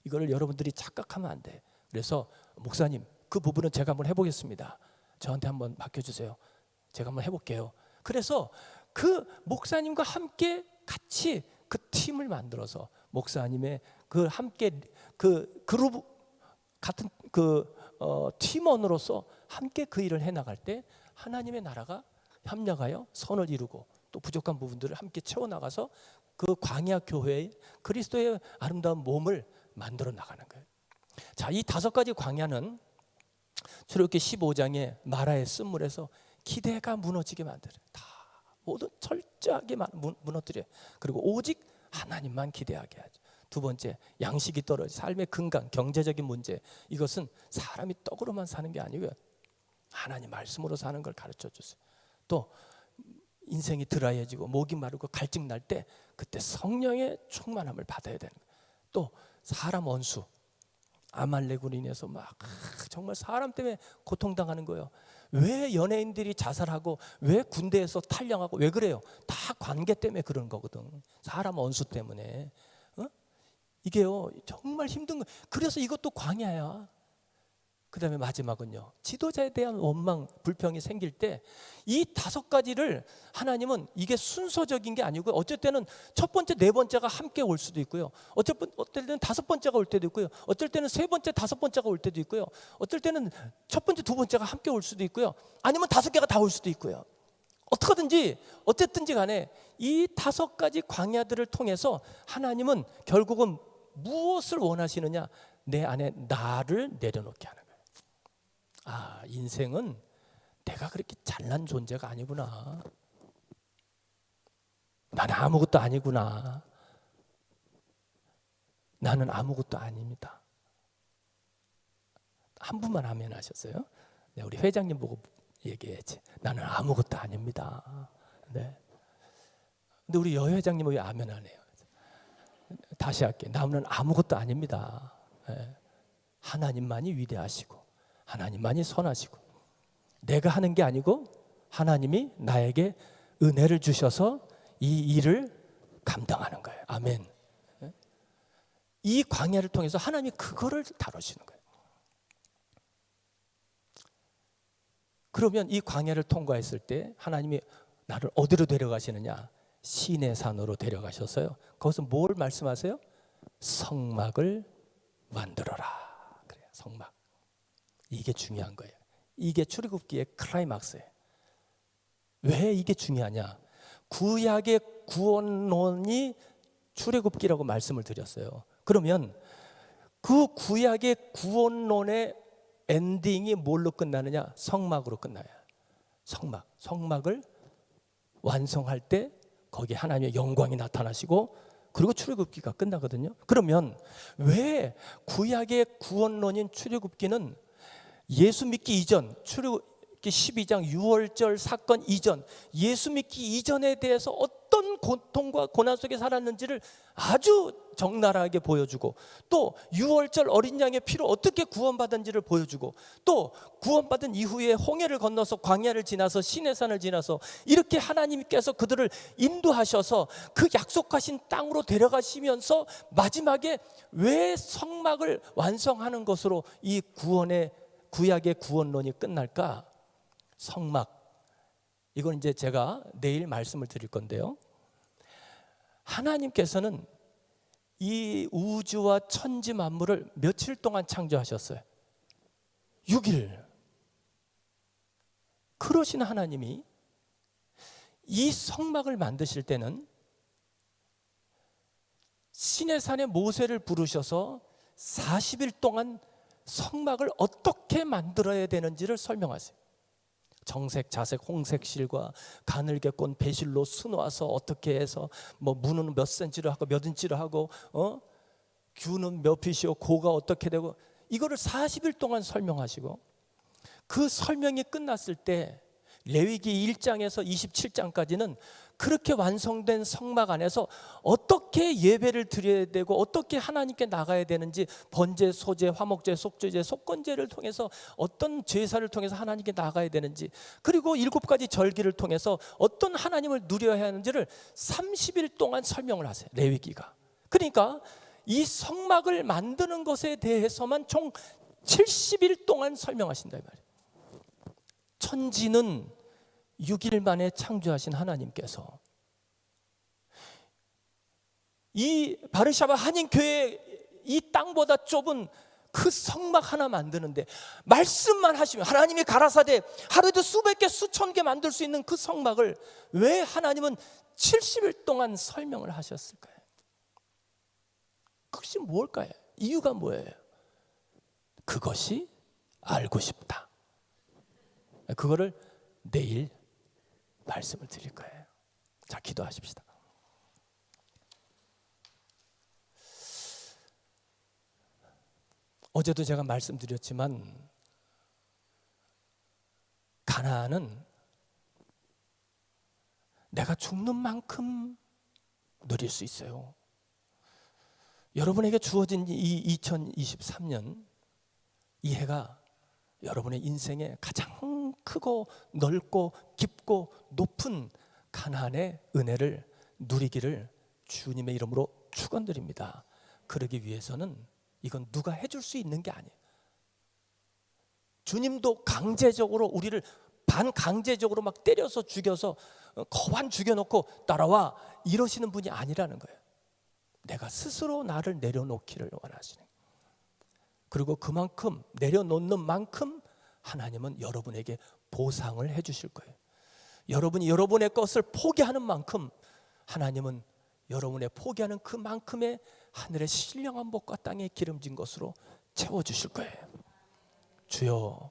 이걸 여러분들이 착각하면 안 돼. 그래서 목사님 그 부분은 제가 한번 해보겠습니다. 저한테 한번 맡겨주세요. 제가 한번 해볼게요. 그래서 그 목사님과 함께 같이 그 팀을 만들어서 목사님의 그 함께 그 그룹 같은 그 팀원으로서 함께 그 일을 해나갈 때 하나님의 나라가 협력하여 선을 이루고 또 부족한 부분들을 함께 채워나가서 그 광야 교회의 그리스도의 아름다운 몸을 만들어 나가는 거예요. 자, 이 5가지 광야는 출애굽기 15장에 마라의 쓴물에서 기대가 무너지게 만들어요. 다 모두 철저하게 무너뜨려요. 그리고 오직 하나님만 기대하게 하죠. 두 번째, 양식이 떨어져 삶의 근간, 경제적인 문제. 이것은 사람이 떡으로만 사는 게 아니고요. 하나님 말씀으로 사는 걸 가르쳐 주세요. 또 인생이 드라이해지고 목이 마르고 갈증 날 때 그때 성령의 충만함을 받아야 되는 거예요. 또 사람 원수 아말렉으로 인해서 막 정말 사람 때문에 고통당하는 거예요. 왜 연예인들이 자살하고 왜 군대에서 탈영하고 왜 그래요? 다 관계 때문에 그런 거거든. 사람 원수 때문에. 이게요 정말 힘든 거. 그래서 이것도 광야야. 그 다음에 마지막은요, 지도자에 대한 원망, 불평이 생길 때 이 5가지를 하나님은 이게 순서적인 게 아니고 어쩔 때는 첫 번째, 네 번째가 함께 올 수도 있고요. 어쩔 때는 5번째가 올 때도 있고요. 어쩔 때는 3번째, 5번째가 올 때도 있고요. 어쩔 때는 첫 번째, 2번째가 함께 올 수도 있고요. 아니면 5개가 다 올 수도 있고요. 어떻게든지 어쨌든지 간에 이 5가지 광야들을 통해서 하나님은 결국은 무엇을 원하시느냐? 내 안에 나를 내려놓게 하는 거예요. 아, 인생은 내가 그렇게 잘난 존재가 아니구나. 나는 아무것도 아니구나. 나는 아무것도 아닙니다. 한 분만 아멘 하셨어요? 네, 우리 회장님 보고 얘기해야지. 나는 아무것도 아닙니다. 네. 근데 우리 여 회장님은 왜 아멘 안 해요? 다시 할게요. 나는 아무것도 아닙니다. 네. 하나님만이 위대하시고 하나님만이 선하시고 내가 하는 게 아니고 하나님이 나에게 은혜를 주셔서 이 일을 감당하는 거예요. 아멘. 이 광야를 통해서 하나님이 그거를 다루시는 거예요. 그러면 이 광야를 통과했을 때 하나님이 나를 어디로 데려가시느냐? 시내산으로 데려가셔서요. 거기서 뭘 말씀하세요? 성막을 만들어라. 그래요. 성막. 이게 중요한 거예요. 이게 출애굽기의 클라이막스예요. 왜 이게 중요하냐? 구약의 구원론이 출애굽기라고 말씀을 드렸어요. 그러면 그 구약의 구원론의 엔딩이 뭘로 끝나느냐? 성막으로 끝나요. 성막을 완성할 때 거기 하나님의 영광이 나타나시고 그리고 출애굽기가 끝나거든요. 그러면 왜 구약의 구원론인 출애굽기는 예수 믿기 이전, 출애굽기 12장 6월절 사건 이전, 예수 믿기 이전에 대해서 어떤 고통과 고난 속에 살았는지를 아주 적나라하게 보여주고, 또 6월절 어린 양의 피로 어떻게 구원받은지를 보여주고, 또 구원받은 이후에 홍해를 건너서 광야를 지나서 시내산을 지나서 이렇게 하나님께서 그들을 인도하셔서 그 약속하신 땅으로 데려가시면서 마지막에 왜 성막을 완성하는 것으로 이 구약의 구원론이 끝날까? 성막, 이건 이제 제가 내일 말씀을 드릴 건데요, 하나님께서는 이 우주와 천지 만물을 며칠 동안 창조하셨어요? 6일. 그러신 하나님이 이 성막을 만드실 때는 시내산에 모세를 부르셔서 40일 동안 성막을 어떻게 만들어야 되는지를 설명하세요. 정색, 자색, 홍색 실과 가늘게 꼰 배실로 수놓아서 어떻게 해서 뭐 문은 몇 센치를 하고 몇 인치를 하고 규는 몇 핏이요, 고가 어떻게 되고, 이거를 40일 동안 설명하시고, 그 설명이 끝났을 때 레위기 1장에서 27장까지는 그렇게 완성된 성막 안에서 어떻게 예배를 드려야 되고 어떻게 하나님께 나가야 되는지, 번제, 소제, 화목제, 속죄제, 속건제를 통해서 어떤 제사를 통해서 하나님께 나가야 되는지, 그리고 7가지 절기를 통해서 어떤 하나님을 누려야 하는지를 30일 동안 설명을 하세요, 레위기가. 그러니까 이 성막을 만드는 것에 대해서만 총 70일 동안 설명하신다 이 말이에요. 천지는 6일 만에 창조하신 하나님께서 이 바르샤바 한인교회 이 땅보다 좁은 그 성막 하나 만드는데 말씀만 하시면, 하나님이 가라사대 하루에도 수백 개 수천 개 만들 수 있는 그 성막을 왜 하나님은 70일 동안 설명을 하셨을까요? 그것이 뭘까요? 이유가 뭐예요? 그것이 알고 싶다. 그거를 내일 말씀을 드릴 거예요. 자, 기도하십시다. 어제도 제가 말씀드렸지만 가나안은 내가 죽는 만큼 누릴 수 있어요. 여러분에게 주어진 이 2023년, 이 해가 여러분의 인생에 가장 크고 넓고 깊고 높은 가나안의 은혜를 누리기를 주님의 이름으로 축원드립니다. 그러기 위해서는 이건 누가 해줄 수 있는 게 아니에요. 주님도 강제적으로 우리를 반강제적으로 막 때려서 죽여서 거반 죽여놓고 따라와 이러시는 분이 아니라는 거예요. 내가 스스로 나를 내려놓기를 원하시는, 그리고 그만큼 내려놓는 만큼 하나님은 여러분에게 보상을 해주실 거예요. 여러분이 여러분의 것을 포기하는 만큼 하나님은 여러분의 포기하는 그만큼의 하늘의 신령한 복과 땅에 기름진 것으로 채워주실 거예요. 주여,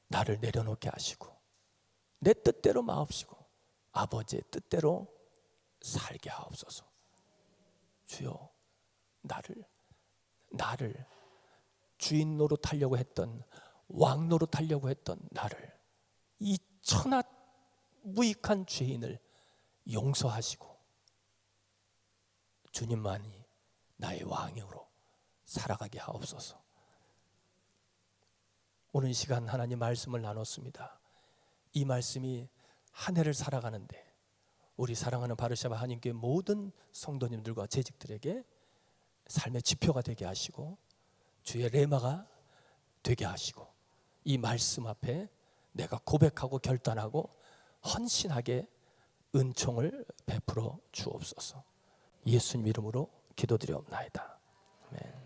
나를 내려놓게 하시고 내 뜻대로 마옵시고 아버지의 뜻대로 살게 하옵소서. 주여, 나를 주인 노릇하려고 했던, 왕 노릇하려고 했던 나를, 이 천하 무익한 죄인을 용서하시고 주님만이 나의 왕으로 살아가게 하옵소서. 오늘 시간 하나님 말씀을 나눴습니다. 이 말씀이 한 해를 살아가는데 우리 사랑하는 바르샤바 한인교회 모든 성도님들과 재직들에게 삶의 지표가 되게 하시고 주의 레마가 되게 하시고, 이 말씀 앞에 내가 고백하고 결단하고 헌신하게 은총을 베풀어 주옵소서. 예수님 이름으로 기도드리옵나이다. 아멘.